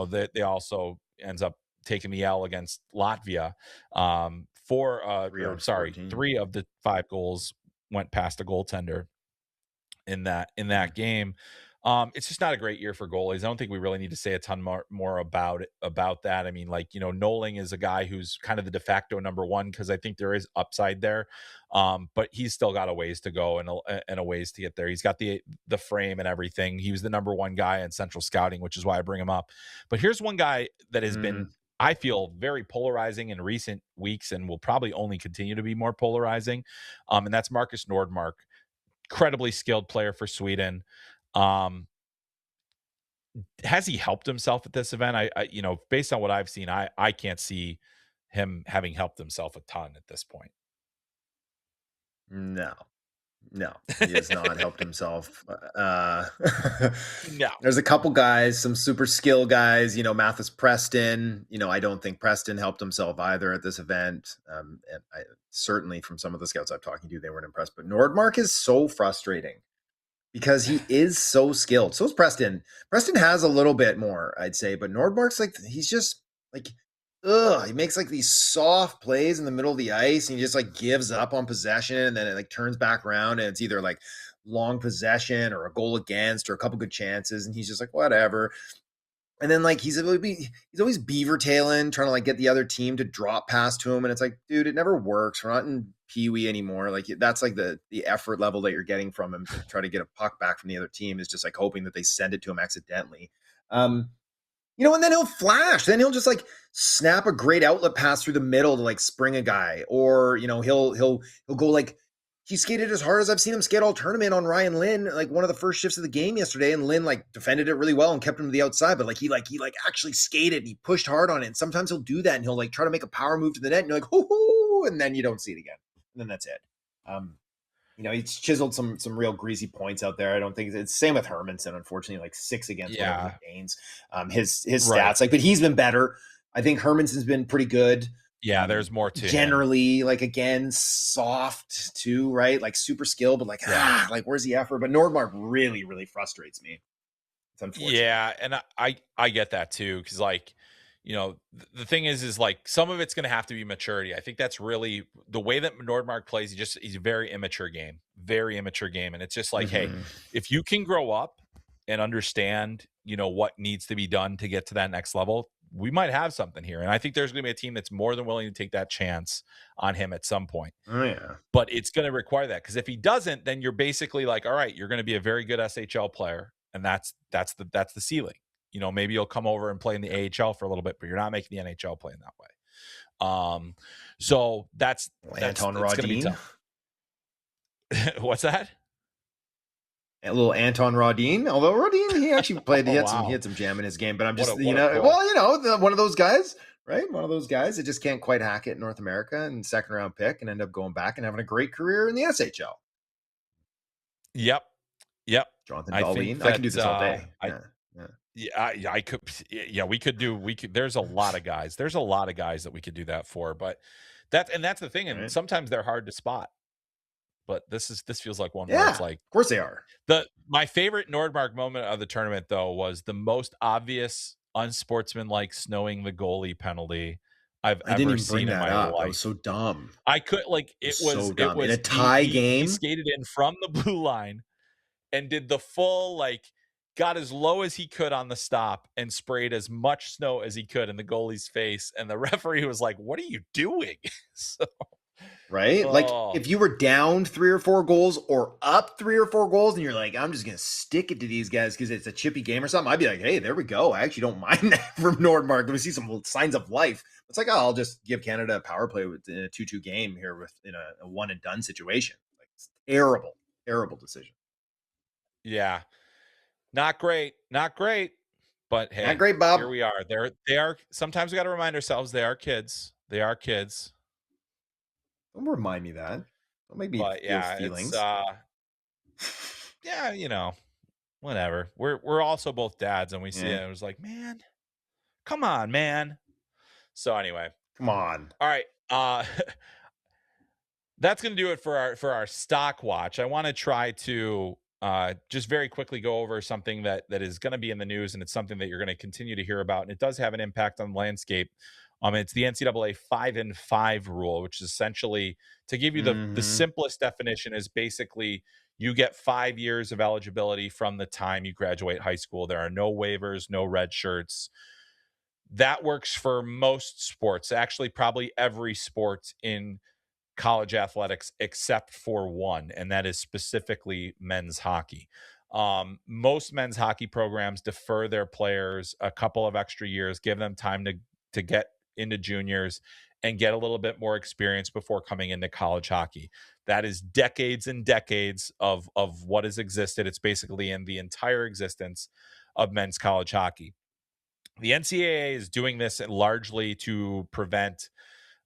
That they also ends up taking the L against Latvia. Three on Three 14. of the 5 goals went past a goaltender in that game. It's just not a great year for goalies. I don't think we really need to say a ton more about that. I mean, like, Noling is a guy who's kind of the de facto number one, because I think there is upside there. But he's still got a ways to go and a ways to get there. He's got the frame and everything. He was the number one guy in central scouting, which is why I bring him up. But here's one guy that has been, Mm. I feel, very polarizing in recent weeks and will probably only continue to be more polarizing. And that's Marcus Nordmark. Incredibly skilled player for Sweden. Has he helped himself at this event? Based on what I've seen, I can't see him having helped himself a ton at this point. No, no, he has not helped himself. No. There's a couple guys, some super skill guys, Mathis Preston. I don't think Preston helped himself either at this event. And I certainly from some of the scouts I've talked to, they weren't impressed. But Nordmark is so frustrating because he is so skilled. So is Preston. Preston has a little bit more, I'd say, but Nordmark's like, he's just like, he makes like these soft plays in the middle of the ice and he just like gives up on possession and then it like turns back around and it's either like long possession or a goal against or a couple good chances and he's just like whatever. And then like he's always beaver tailing, trying to like get the other team to drop pass to him. And it's like, dude, it never works. We're not in Pee Wee anymore. Like that's like the effort level that you're getting from him to try to get a puck back from the other team is just like hoping that they send it to him accidentally. And then he'll flash. Then he'll just like snap a great outlet pass through the middle to like spring a guy, or he'll go like he skated as hard as I've seen him skate all tournament on Ryan Lynn, like one of the first shifts of the game yesterday, and Lynn like defended it really well and kept him to the outside. But he actually skated and he pushed hard on it. And sometimes he'll do that and he'll like try to make a power move to the net, and you're like, hoo, and then you don't see it again, and then that's it. He's chiseled some real greasy points out there. I don't think it's same with Hermanson, unfortunately, like 6 against whatever Yeah. the Danes. His Right. stats, but he's been better. I think Hermanson's been pretty good. Yeah, there's more to him. Generally, like again, soft too, right? Like super skilled, but Yeah. like where's the effort? But Nordmark really, really frustrates me. It's unfortunate. Yeah, and I get that too, because like, the thing is like some of it's going to have to be maturity. I think that's really the way that Nordmark plays. He's a very immature game, and it's just like, hey, Mm-hmm. if you can grow up and understand, what needs to be done to get to that next level, we might have something here. And I think there's going to be a team that's more than willing to take that chance on him at some point. Oh yeah, But it's going to require that, because if he doesn't, then you're basically like, all right, you're going to be a very good SHL player, and that's the ceiling. Maybe you'll come over and play in the AHL for a little bit, but you're not making the NHL play in that way. So that's Anton it's going to be Rodin. tough. What's that? A little Anton Rodin, although Rodin, he actually played, Oh, he wow. had some jam in his game, but I'm just, What a pull. well, one of those guys, right? One of those guys that just can't quite hack it in North America, and second round pick, and end up going back and having a great career in the SHL. Yep. Yep. Jonathan I think Dahlin. I can that do this all day. I Yeah. Yeah. yeah, I could yeah, we could there's a lot of guys. There's a lot of guys that we could do that for, but that's the thing, and Right. sometimes they're hard to spot. But this feels like one where Yeah. it's like Of course they are. my favorite Nordmark moment of the tournament though was the most obvious unsportsmanlike snowing the goalie penalty I've I didn't ever even bring seen in that my up. That was life. so dumb. I could like It was so dumb. In a he tie he game. skated in from the blue line and did the full like got as low as he could on the stop and sprayed as much snow as he could in the goalie's face, and the referee was like, "What are you doing?" So, Right? Like oh if you were down 3 or 4 goals or up 3 or 4 goals, and you're like, I'm just gonna stick it to these guys because it's a chippy game or something, I'd be like, hey, there we go. I actually don't mind that from Nordmark. Let me see some signs of life. It's like, oh, I'll just give Canada a power play in a 2-2 game here with in a one and done situation. Like it's terrible, terrible decision. yeah, not great, not great. But Not hey, great, here Bob. we are. They are. Sometimes we got to remind ourselves they are kids. They are kids. Don't remind me that. Don't make me But feel yeah, it's feelings. yeah, whatever. We're also both dads, and we see it. Yeah. And it was like, man, come on, man. So anyway, Come on. all right. That's going to do it for our stock watch. I want to try to just very quickly go over something that is going to be in the news, and it's something that you're going to continue to hear about, and it does have an impact on the landscape. It's the NCAA 5-5 rule, which is essentially, to give you the Mm-hmm. simplest definition, is basically you get 5 years of eligibility from the time you graduate high school. There are no waivers, no red shirts. That works for most sports, actually, probably every sport in college athletics except for one, and that is specifically men's hockey. Most men's hockey programs defer their players a couple of extra years, give them time to get into juniors and get a little bit more experience before coming into college hockey. That is decades and decades of what has existed. It's basically in the entire existence of men's college hockey. The NCAA is doing this largely to prevent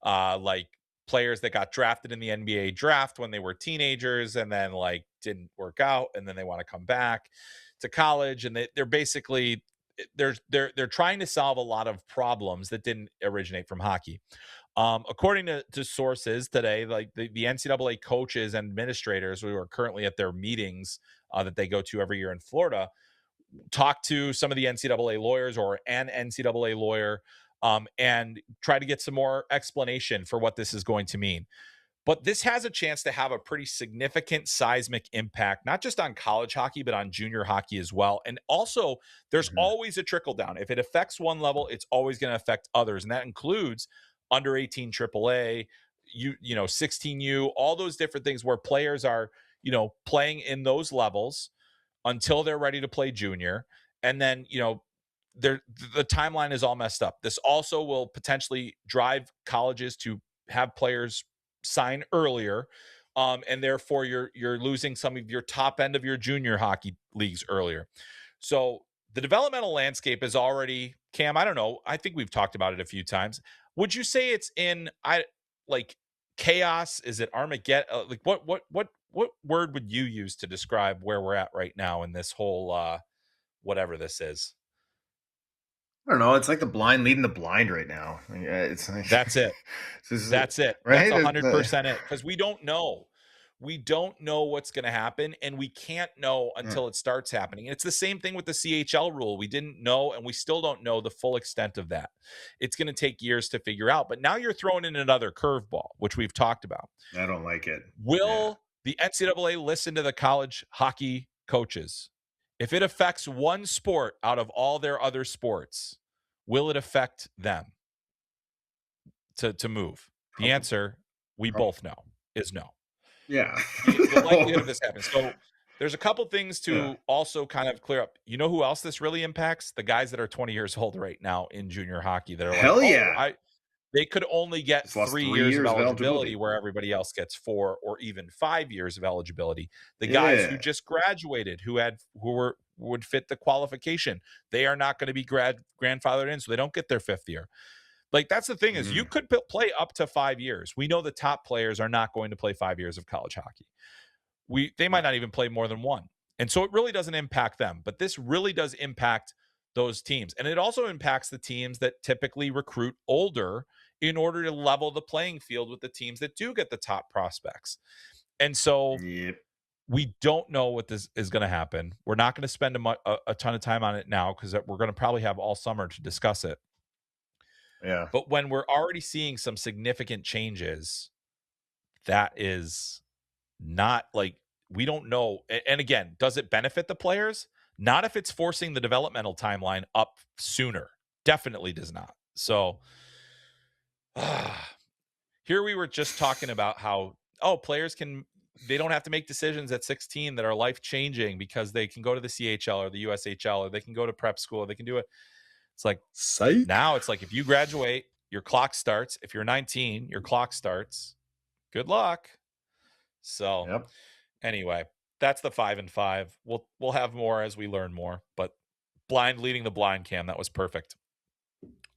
like players that got drafted in the NBA draft when they were teenagers and then like didn't work out and then they want to come back to college, and they're basically they're trying to solve a lot of problems that didn't originate from hockey. According to sources today, like the NCAA coaches and administrators who are currently at their meetings that they go to every year in Florida talk to some of the NCAA lawyers or an NCAA lawyer, and try to get some more explanation for what this is going to mean. But this has a chance to have a pretty significant seismic impact, not just on college hockey, but on junior hockey as well. And also, there's Mm-hmm. always a trickle down. If it affects one level, it's always going to affect others. And that includes under 18 AAA, 16U, all those different things where players are, playing in those levels until they're ready to play junior. And then, the timeline is all messed up. This also will potentially drive colleges to have players sign earlier. And therefore you're losing some of your top end of your junior hockey leagues earlier. So the developmental landscape is already, Cam, I don't know. I think we've talked about it a few times. Would you say it's in like chaos? Is it Armageddon? Like what word would you use to describe where we're at right now in this whole whatever this is? I don't know. It's like the blind leading the blind right now. It's like That's it. this is That's it. That's right. 100% it. Because we don't know. We don't know what's going to happen, and we can't know Yeah, until it starts happening. And it's the same thing with the CHL rule. We didn't know, and we still don't know the full extent of that. It's going to take years to figure out. But now you're throwing in another curveball, which we've talked about. I don't like it. Yeah, Will the NCAA listen to the college hockey coaches? If it affects one sport out of all their other sports, will it affect them to move? The probably. answer, we both know, is no. Yeah. The likelihood of this happening. So there's a couple things Yeah. to also kind of clear up. You know who else this really impacts? The guys that are 20 years old right now in junior hockey that are like, Hell oh, yeah. They could only get Just lost 3 3 years of years of eligibility eligibility. where everybody else gets 4 or even 5 years of eligibility. The guys who Yeah. just graduated, would fit the qualification, they are not gonna be grandfathered in, so they don't get their 5th year. Like, that's the thing is you Mhm. could play up to 5 years. We know the top players are not going to play 5 years of college hockey. They might No. not even play more than 1. And so it really doesn't impact them, but this really does impact those teams. And it also impacts the teams that typically recruit older in order to level the playing field with the teams that do get the top prospects. And so Yep. we don't know what this is going to happen. We're not going to spend a ton of time on it now because we're going to probably have all summer to discuss it. Yeah. But when we're already seeing some significant changes, that is not like we don't know. And again, does it benefit the players? Not if it's forcing the developmental timeline up sooner. Definitely does not. So here we were just talking about how, players they don't have to make decisions at 16 that are life changing because they can go to the CHL or the USHL or they can go to prep school. Or they can do it. It's like Psych. now it's like if you graduate, your clock starts. If you're 19, your clock starts. Good luck. So Yep. anyway, that's the 5 and 5. We'll have more as we learn more, but blind leading the blind, Cam. That was perfect.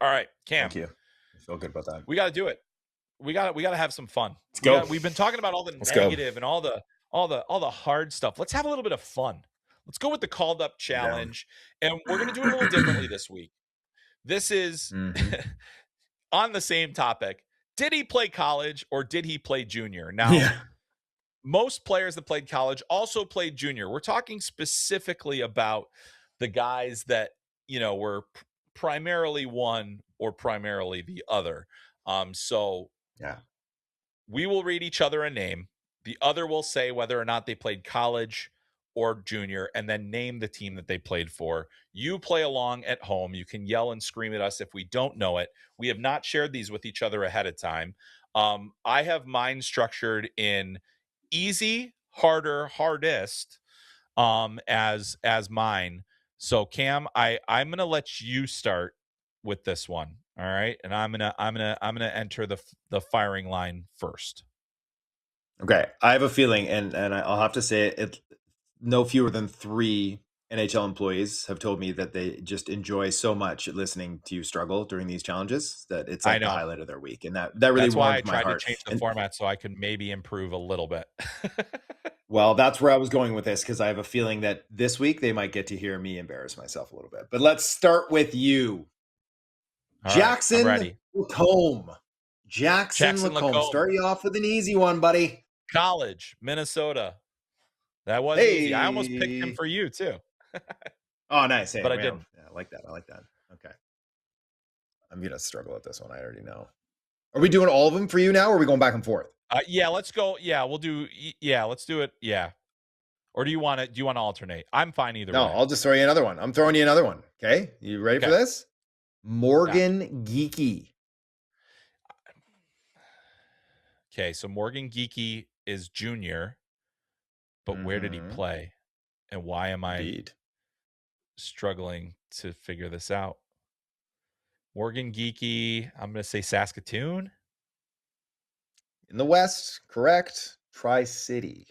All right, Cam. Thank you. I feel good about that. We got to do it. We got to have some fun. Let's go. We've been talking about all the Let's go. negative and all the hard stuff. Let's have a little bit of fun. Let's go with the called up challenge, and we're going to do it a little differently this week. This is on the same topic. Did he play college or did he play junior? Now, most players that played college also played junior. We're talking specifically about the guys that, were primarily one or primarily the other. So Yeah. we will read each other a name. The other will say whether or not they played college or junior and then name the team that they played for. You play along at home. You can yell and scream at us if we don't know it. We have not shared these with each other ahead of time. I have mine structured in easy, harder, hardest as mine. So Cam, I'm going to let you start with this one. All right? And I'm going to enter the firing line first. Okay. I have a feeling, and I'll have to say it, no fewer than 3 NHL employees have told me that they just enjoy so much listening to you struggle during these challenges that it's I like the know. highlight of their week. And that really That's why I warmed my tried to heart. change the And format so I could maybe improve a little bit. well, that's where I was going with this because I have a feeling that this week they might get to hear me embarrass myself a little bit. But let's start with you. All Jackson right, I'm ready. Lacombe. Jackson Lacombe. Lacombe. Start you off with an easy one, buddy. College, Minnesota. That was easy. I almost picked him for you too. Oh, nice. Hey, but I man. didn't. Yeah, I like that. Okay. I'm going to struggle at this one. I already know. Are we doing all of them for you now or are we going back and forth? Yeah, let's go. Yeah, we'll do. Yeah, let's do it. Yeah. Or do you want to alternate? I'm fine either way. No, I'll just throw you another one. I'm throwing you another one. Okay. You ready for this? Morgan Geekie. Okay, so Morgan Geekie is junior, but where did he play? And why am I struggling to figure this out? Morgan Geekie, I'm going to say Saskatoon. In the West, correct. Tri-City.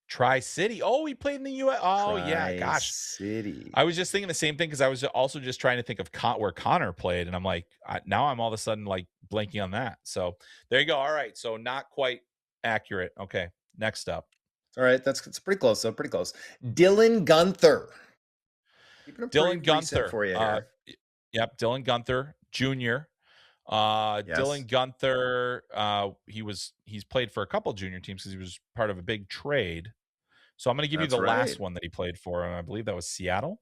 Tri-City. Oh, he played in the U.S. Oh, yeah. Gosh. Tri-City. I was just thinking the same thing because I was also just trying to think of where Connor played. And I'm like, now I'm all of a sudden like blanking on that. So there you go. All right. So not quite accurate. Okay. Next up. All right. It's pretty close. So pretty close. Dylan Gunther. Dylan Gunther. For you here. Yep. Dylan Gunther, Jr. Yes. Dylan Gunther, he's played for a couple junior teams because he was part of a big trade. So I'm going to give you the last one that he played for, and I believe that was Seattle.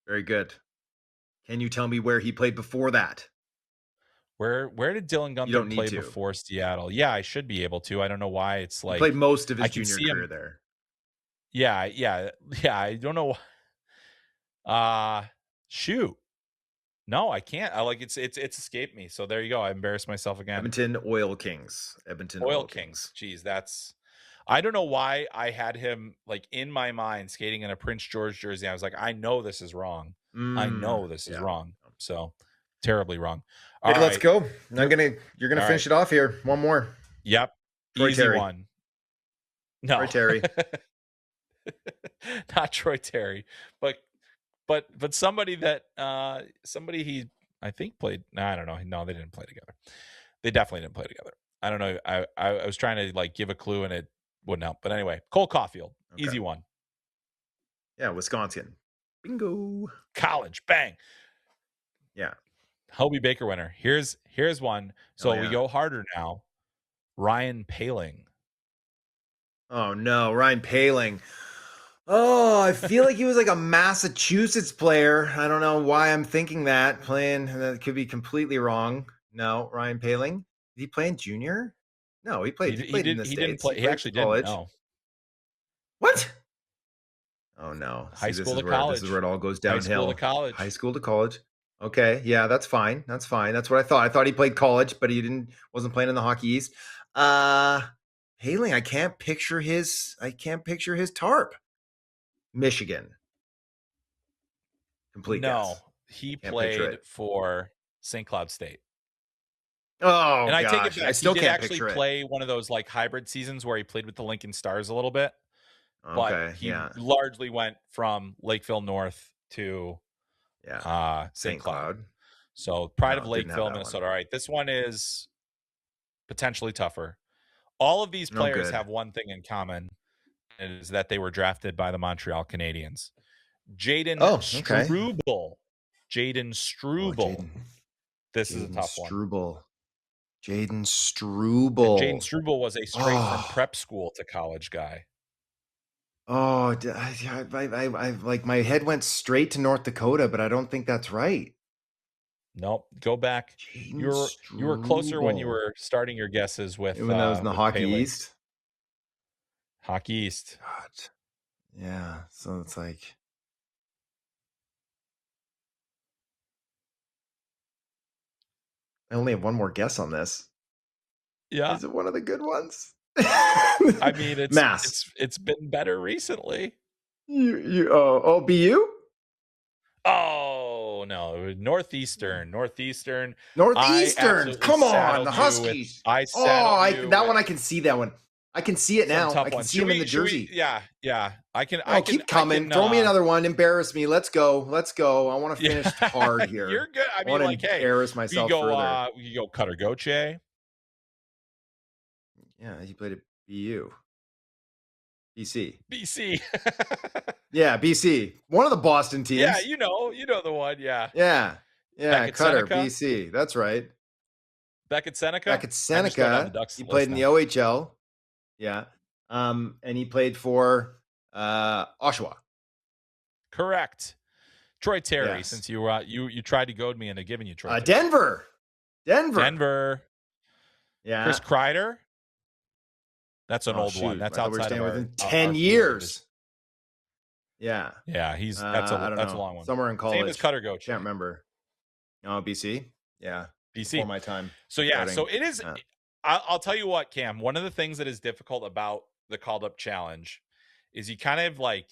Very good. Can you tell me where he played before that? Where did Dylan Gunther play before Seattle? Yeah, I should be able to. I don't know why it's like he played most of his junior career there. Yeah. I don't know. Shoot. No, I can't. It's escaped me. So there you go. I embarrassed myself again. Edmonton Oil Kings. Jeez, I don't know why I had him like in my mind skating in a Prince George jersey. I was like, I know this is wrong. I know this is wrong. So Terribly wrong. Hey, All let's right. go. You're gonna All finish right. it off here. One more. Yep. Troy Easy Terry. one. Troy No. Terry. Not Troy Terry, but somebody that somebody he I think played. No, I don't know. No, they didn't play together. They definitely didn't play together. I don't know. I was trying to like give a clue and it wouldn't help. But anyway, Cole Caulfield, Okay. easy one. Yeah, Wisconsin. Bingo. College, bang. Yeah. Hobie Baker winner. Here's one. So we go harder now. Ryan Paling. Oh no, Ryan Paling. Oh, I feel like he was like a Massachusetts player. I don't know why I'm thinking that. Playing that could be completely wrong. No, Ryan Paling. Did he play in junior? No, he played. He played in the He didn't States. play. He He played actually for didn't. college. No. What? Oh no. High See, this school is to where college. it all goes High downhill. school to college. High school to college. Okay, yeah, that's fine. That's fine. That's what I thought. I thought he played college, but he wasn't playing in the Hockey East. Paling, I can't picture his tarp. Michigan. Complete No, guess. he Can't picture played it. for St. Cloud State. Oh And I take it gosh, back. I He still did can't actually picture it. play one of those like hybrid seasons where he played with the Lincoln Stars a little bit, but Okay, he yeah, largely went from Lakeville North to yeah. St. St. Cloud. Cloud. So Pride of No, didn't have Lakeville, that one. Minnesota. All right, this one is potentially tougher. All of these No players good. have one thing in common, and it is that they were drafted by the Montreal Canadiens. Jaden Oh, okay. Struble. Jaden Oh, Struble. This is a Jaden tough one. Struble. Jaden And Jaden Struble. Struble was a straight from prep school to college guy. Oh, I like my head went straight to North Dakota, but I don't think that's right. Nope. Go back. Jaden You were closer when you Struble. were starting your guesses with When that was in the Hockey Paling. East. Hockey East. God. Yeah. So it's like I only have one more guess on this. Yeah. Is it one of the good ones? I mean, Mass. it's been better recently. BU? Oh no, Northeastern. Northeastern. Come on, the saddled you Huskies. with One I can see that one. I can see it now. tough I can ones. see him in the jersey. Yeah. I can. Oh, keep coming. Throw me another one. Embarrass me. Let's go. I want to finish hard here. You're good. I mean, want to embarrass myself further. We go Cutter Goche. Yeah, he played at BU. BC. Yeah, BC. One of the Boston teams. Yeah, you know the one. Yeah. Yeah. Beckett Cutter, Seneca. BC. That's right. Beckett Seneca. He played in the OHL. Yeah. And he played for Oshawa. Correct. Troy Terry, yes. Since you tried to goad me into giving you Troy. Denver. Yeah. Chris Kreider. That's an old one. That's outside of within 10 years. Yeah. Yeah, that's a long one. Somewhere in college. Same as Cutter Goche. Can't remember. Oh, BC? Yeah. BC. Before my time. So yeah, so it is I'll tell you what, Cam, one of the things that is difficult about the called up challenge is you kind of like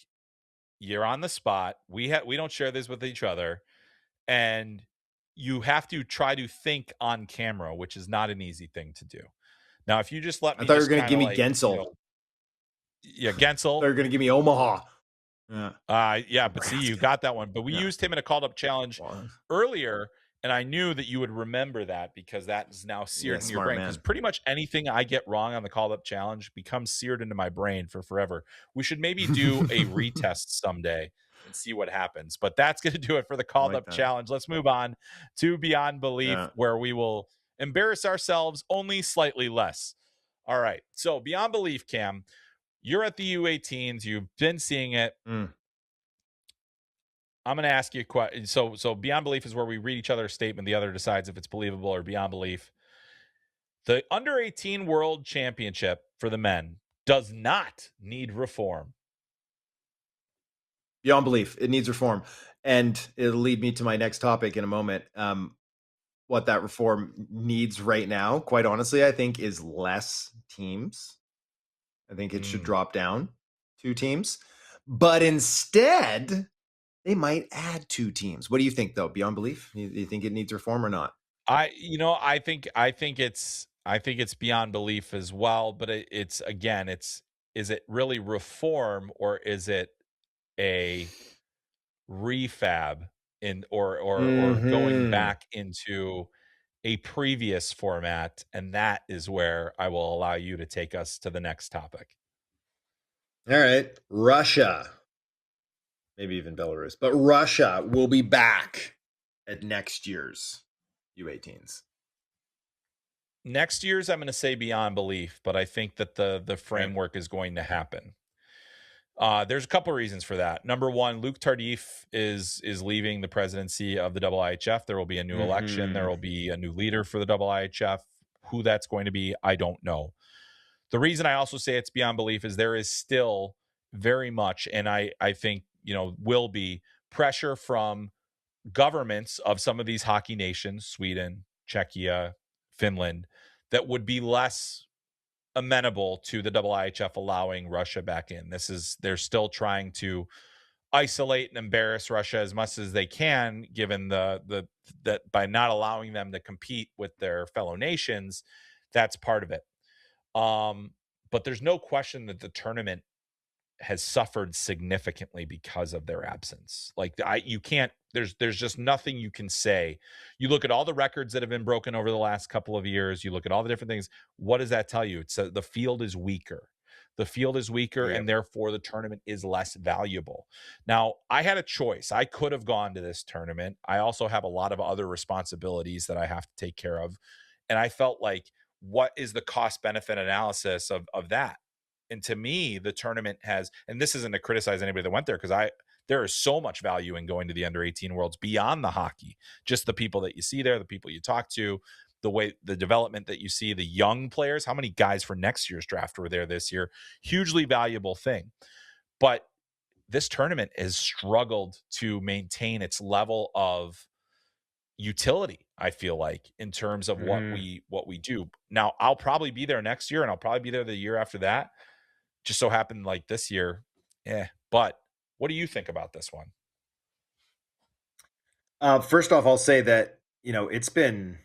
you're on the spot. We don't share this with each other, and you have to try to think on camera, which is not an easy thing to do. Now, if you just let me, I thought you were going to give me Gensel. Yeah, Gensel. They're going to give me Omaha. Yeah, but see, you got that one. But we used him in a called up challenge earlier, and I knew that you would remember that because that is now seared in your brain. Because pretty much anything I get wrong on the called up challenge becomes seared into my brain for forever. We should maybe do a retest someday and see what happens. But that's going to do it for the called up challenge. Let's move on to Beyond Belief, where we will embarrass ourselves only slightly less. All right. So Beyond Belief, Cam, you're at the U18s. You've been seeing it. I'm going to ask you a question. So Beyond Belief is where we read each other's statement. The other decides if it's believable or beyond belief. The U18 World Championship for the men does not need reform. Beyond belief. It needs reform. And it'll lead me to my next topic in a moment. What that reform needs right now, quite honestly, I think is less teams. I think it should drop down 2 teams. But instead, They might add 2 teams. What do you think, though? Beyond belief? You think it needs reform or not? I think it's beyond belief as well, but it's again, it's is it really reform or is it a refab in or going Mhm. back into a previous format, and that is where I will allow you to take us to the next topic. Alright. Russia, maybe even Belarus, but Russia will be back at next year's U18s. Next year's, I'm going to say beyond belief, but I think that the Okay. framework is going to happen. There's a couple of reasons for that. Number one, Luke Tardif is leaving the presidency of the IIHF. There will be a new election. There Mhm. will be a new leader for the IIHF. Who that's going to be, I don't know. The reason I also say it's beyond belief is there is still very much, and I think will be pressure from governments of some of these hockey nations, Sweden, Czechia, Finland, that would be less amenable to the IIHF allowing Russia back in. They're still trying to isolate and embarrass Russia as much as they can, given the that by not allowing them to compete with their fellow nations, that's part of it. Um, but there's no question that the tournament has suffered significantly because of their absence. Like you can't there's just nothing you can say. You look at all the records that have been broken over the last couple of years, you look at all the different things. What does that tell you? It's the field is weaker. The field is weaker and Yep. therefore the tournament is less valuable. Now, I had a choice. I could have gone to this tournament. I also have a lot of other responsibilities that I have to take care of. And I felt like what is the cost benefit analysis of that? And to me, the tournament has, and this isn't to criticize anybody that went there because there is so much value in going to the under 18 worlds beyond the hockey, just the people that you see there, the people you talk to, the way the development that you see, the young players, how many guys for next year's draft were there this year, hugely valuable thing. But this tournament has struggled to maintain its level of utility, I feel like, in terms of what Mhm. we do. Now, I'll probably be there next year and I'll probably be there the year after that. Just so happened like this year, but what do you think about this one? First off, I'll say that, it's been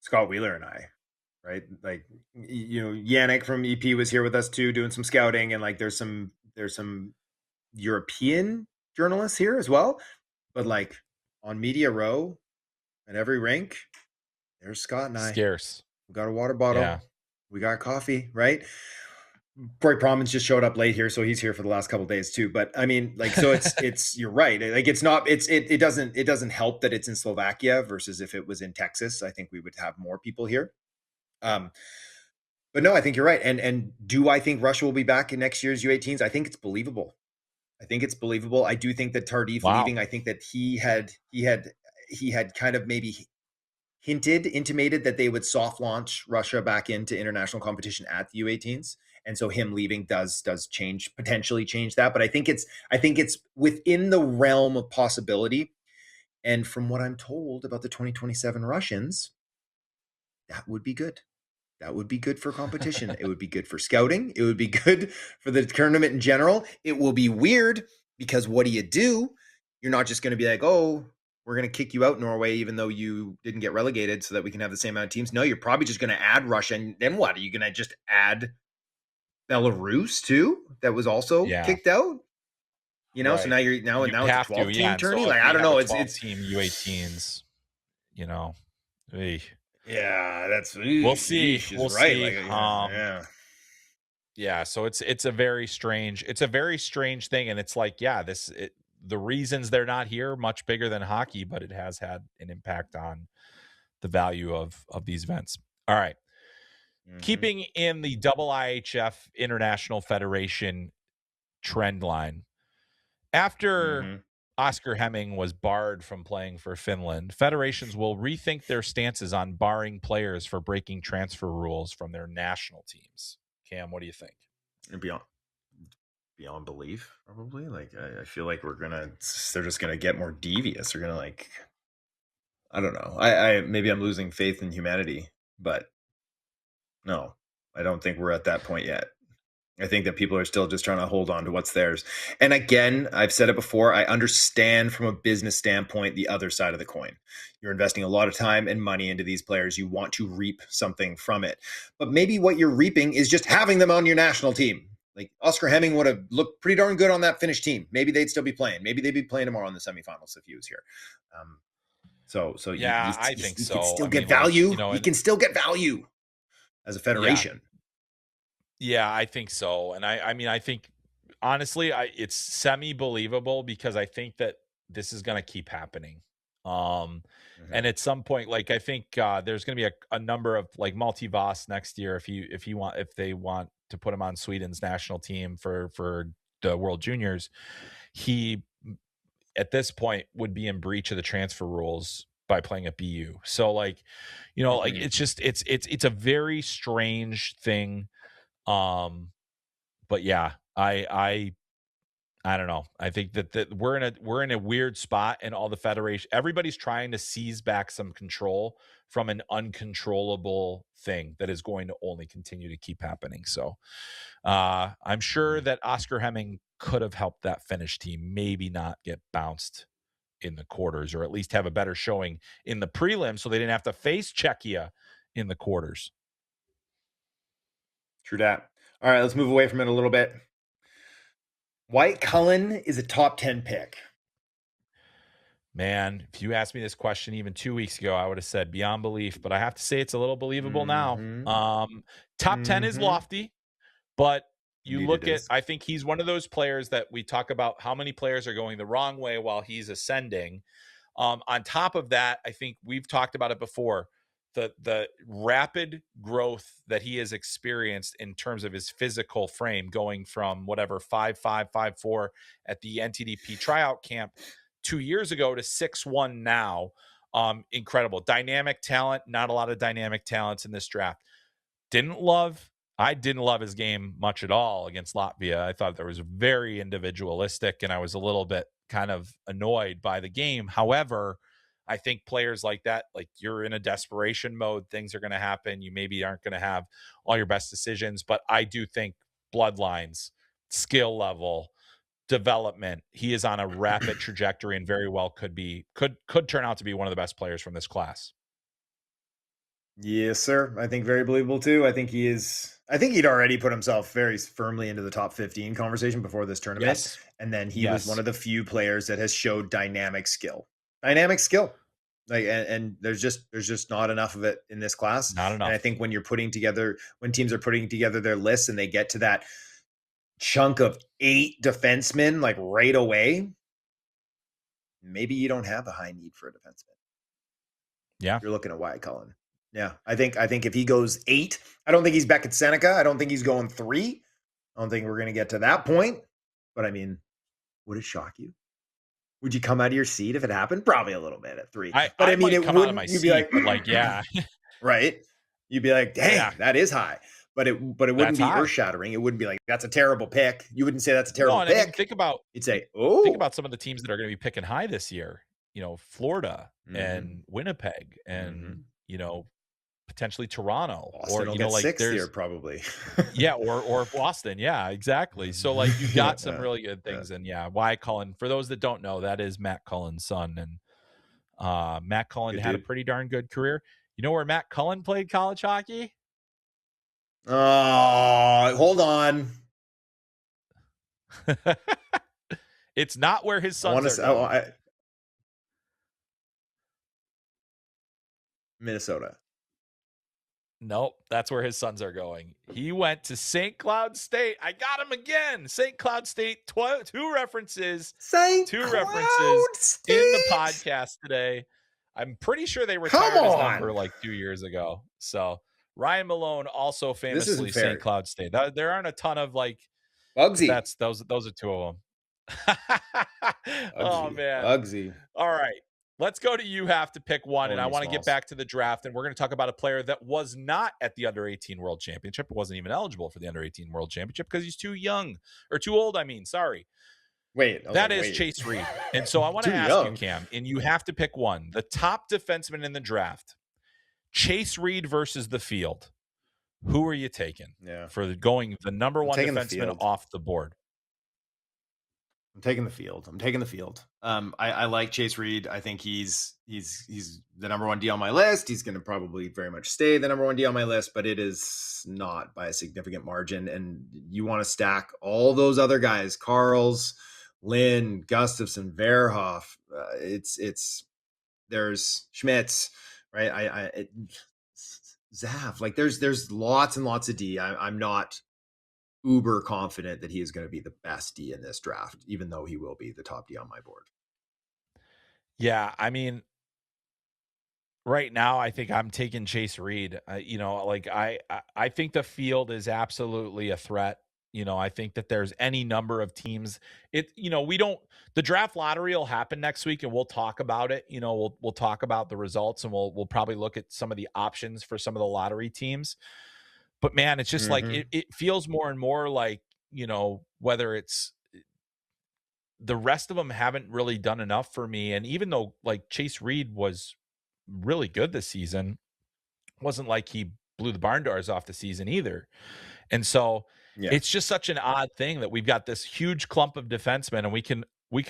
Scott Wheeler and I, right? Like, Yannick from EP was here with us too, doing some scouting, and like, there's some European journalists here as well. But like on Media Row at every rink, there's Scott and I. Scarce. We got a water bottle, Yeah. we got coffee, right? Corey Promens just showed up late here, so he's here for the last couple of days too. But I mean, like, so it's you're right. Like, it's not it doesn't help that it's in Slovakia versus if it was in Texas. I think we would have more people here. Um, but no, I think you're right. And do I think Russia will be back in next year's U18s? I think it's believable. I think it's believable. I do think that Tardif Wow. leaving. I think that he had kind of maybe intimated that they would soft launch Russia back into international competition at the U18s. And so him leaving does potentially change that. But I think it's within the realm of possibility. And from what I'm told about the 2027 Russians, that would be good. That would be good for competition. It would be good for scouting. It would be good for the tournament in general. It will be weird because what do you do? You're not just going to be like, oh, we're going to kick you out, Norway, even though you didn't get relegated so that we can have the same amount of teams. No, you're probably just going to add Russia. And then what? Are you going to just add Belarus too? That was also Yeah. kicked out? So now Right. you're now You'd now it's a have to, 12 yeah. team And tourney. so if Like, I we don't have a know. It's 12 it's team U18s, you know, eh, yeah, that's we'll see. she's We'll right. Like, see. yeah. Yeah. So it's a very strange thing. And it's like, yeah, the reasons they're not here much bigger than hockey, but it has had an impact on the value of these events. All right. Hmm. Keeping in the IIHF International Federation trend line, after Hmm. Oscar Hemming was barred from playing for Finland, federations will rethink their stances on barring players for breaking transfer rules from their national teams. Cam, what do you think? And beyond belief, probably. Like, I feel like they're just gonna get more devious. They're gonna, like, I don't know. I maybe I'm losing faith in humanity, but no, I don't think we're at that point yet. I think that people are still just trying to hold on to what's theirs. And again, I've said it before, I understand from a business standpoint the other side of the coin. You're investing a lot of time and money into these players. You want to reap something from it. But maybe what you're reaping is just having them on your national team. Like Oscar Hemming would have looked pretty darn good on that Finnish team. Maybe they'd still be playing. Maybe they'd be playing tomorrow in the semifinals if he was here. So Yeah, I think you can so. still I get mean, like, value. you know, You and can still get value as a yeah, federation. yeah, I think so. And I mean, I think honestly, it's semi believable because I think that this is going to keep happening. Um, Mm-hmm. and at some point, like I think there's going to be a number of like multi-Voss next year if they want to put him on Sweden's national team for the World Juniors. He at this point would be in breach of the transfer rules by playing at BU. So like, you know, like Mm-hmm. it's just it's a very strange thing. But yeah, I don't know. I think that we're in a weird spot, and all the federation, everybody's trying to seize back some control from an uncontrollable thing that is going to only continue to keep happening. So I'm sure that Oscar Hemming could have helped that Finnish team maybe not get bounced in the quarters, or at least have a better showing in the prelim, so they didn't have to face Czechia in the quarters. True that. All right, let's move away from it a little bit. Wyatt Cullen is a top 10 pick. Man, if you asked me this question even 2 weeks ago, I would have said beyond belief, but I have to say it's a little believable now. Mm-hmm. Top 10 is Mm-hmm. lofty, but you Indeed it look at, is. I think he's one of those players that we talk about how many players are going the wrong way while he's ascending. On top of that, I think we've talked about it before. The rapid growth that he has experienced in terms of his physical frame, going from whatever 5'5", 5'4" at the NTDP tryout camp 2 years ago to 6'1" now. Incredible. Dynamic talent, not a lot of dynamic talents in this draft. I didn't love his game much at all against Latvia. I thought there was very individualistic, and I was a little bit kind of annoyed by the game. However, I think players like that, like you're in a desperation mode, things are going to happen. You maybe aren't going to have all your best decisions, but I do think bloodlines, skill level, development, he is on a rapid trajectory and very well could turn out to be one of the best players from this class. Yes, sir. I think very believable too. I think he'd already put himself very firmly into the top 15 conversation before this tournament. Yes. And then he was one Yes. of the few players that has showed dynamic skill. Dynamic skill. Like and there's just not enough of it in this class. Not And I enough. think when teams are putting together their lists and they get to that chunk of 8 defensemen like right away, maybe you don't have a high need for a defenseman. Yeah. You're looking at Wyatt Cullen. Yeah, I think if he goes 8, I don't think he's Beckett Seneca. I don't think he's going 3. I don't think we're going to get to that point. But I mean, would it shock you? Would you come out of your seat if it happened? Probably a little bit at 3. But I I mean, might it come out of wouldn't. my You'd be seat, like, but like, yeah, right? You'd be like, dang, yeah, that is high. But it wouldn't that's be high. earth shattering. It wouldn't be like that's a terrible pick. You wouldn't say that's a terrible No, and I mean, pick. think about You'd say, oh, some of the teams that are going to be picking high this year. You know, Florida and Winnipeg, and you know, potentially Toronto, Boston or will you know, get like 6th here there's probably. yeah, or Boston, yeah, exactly. So like you've got some Yeah. really good things, and yeah, Wyatt Cullen. For those that don't know, that is Matt Cullen's son, and Matt Cullen Good had a dude. pretty darn good career. You know where Matt Cullen played college hockey? Oh, hold on. It's not where his I want sons are to. going. Minnesota. Nope, that's where his sons are going. He went to St. Cloud State. I got him again. St. Cloud State, two references. St. Two Cloud references in the State. podcast today. I'm pretty sure they Come retired his number on. like 2 years ago. So Ryan Malone also This isn't famously St. fair. Cloud State. There aren't a ton of like, but Bugsy. those are two of them. Oh Bugsy. man. Bugsy. All right. Let's go to you have to pick one. And Calling I me want to get Smalls. back to the draft. And we're going to talk about a player that was not at the under 18 World Championship. Wasn't even eligible for the under 18 World Championship because he's too young, or too old. I mean, sorry. Wait. That is Chase Reid. And so I want to Too ask you, young. Cam, and you have to pick one. The top defenseman in the draft, Chase Reid versus the field. Who are you taking Yeah. for going the number I'm one taking the defenseman field. off the board? I'm taking the field. I'm taking the field. I like Chase Reid. I think he's the number one D on my list. He's going to probably very much stay the number one D on my list, but it is not by a significant margin. And you want to stack all those other guys, Carls, Lynn, Gustafson, Verhoff. There's Schmitz, right? Zav. Like there's lots and lots of D. I'm not uber confident that he is going to be the best D in this draft, even though he will be the top D on my board. Yeah, I mean, right now, I think I'm taking Chase Reid. I think the field is absolutely a threat. I think that there's any number of teams. We don't. The draft lottery will happen next week, and we'll talk about it. We'll talk about the results, and we'll probably look at some of the options for some of the lottery teams. But man, it's just like it feels more and more like whether it's the rest of them haven't really done enough for me. And even though like Chase Reid was really good this season, wasn't like he blew the barn doors off the season either. And so it's just such an odd thing that we've got this huge clump of defensemen and we can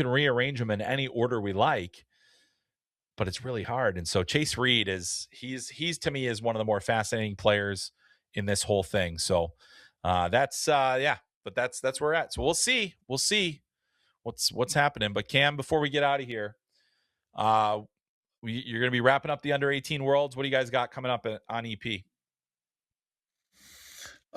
rearrange them in any order we like, but it's really hard. And so Chase Reid he's to me is one of the more fascinating players in this whole thing. So but that's where we're at. So we'll see what's happening. But Cam, before we get out of here, you're going to be wrapping up the under 18 worlds. What do you guys got coming up on EP?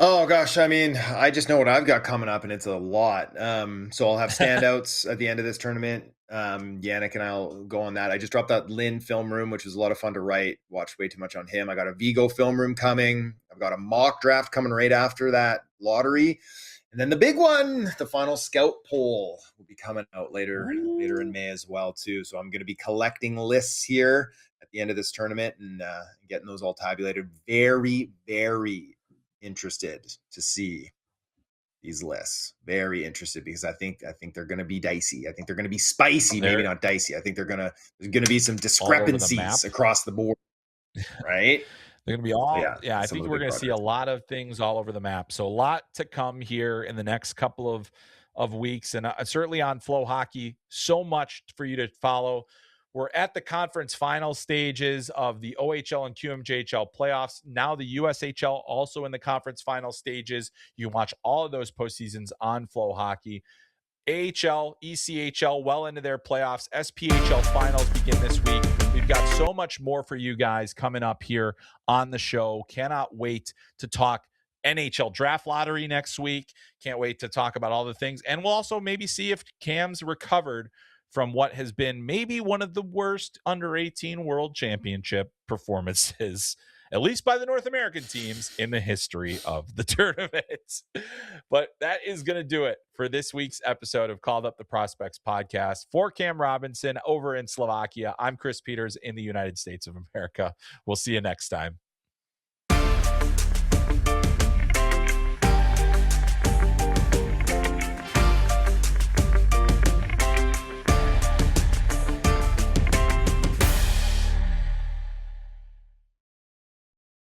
Oh gosh, I mean, I just know what I've got coming up, and it's a lot. So I'll have standouts at the end of this tournament. Yannick and I'll go on that. I just dropped that Lynn film room, which was a lot of fun to write. Watched way too much on him. I got a Vigo film room coming. I've got a mock draft coming right after that lottery. And then the big one, the final scout poll, will be coming out later in May as well too. So I'm going to be collecting lists here at the end of this tournament and getting those all tabulated. Very, very interested to see these lists. Very interested because I think they're going to be dicey. I think they're going to be spicy, maybe not dicey. I think there's going to be some discrepancies across the board, right? They're going to be I think we're going to see a lot of things all over the map. So a lot to come here in the next couple of weeks. And certainly on FloHockey, so much for you to follow. We're at the conference final stages of the OHL and QMJHL playoffs. Now the USHL also in the conference final stages. You can watch all of those postseasons on FloHockey. AHL, ECHL, well into their playoffs. SPHL finals begin this week. We've got so much more for you guys coming up here on the show. Cannot wait to talk NHL draft lottery next week. Can't wait to talk about all the things. And we'll also maybe see if Cam's recovered from what has been maybe one of the worst under 18 world championship performances, at least by the North American teams in the history of the tournament. But that is going to do it for this week's episode of Called Up the Prospects podcast. For Cam Robinson over in Slovakia, I'm Chris Peters in the United States of America. We'll see you next time.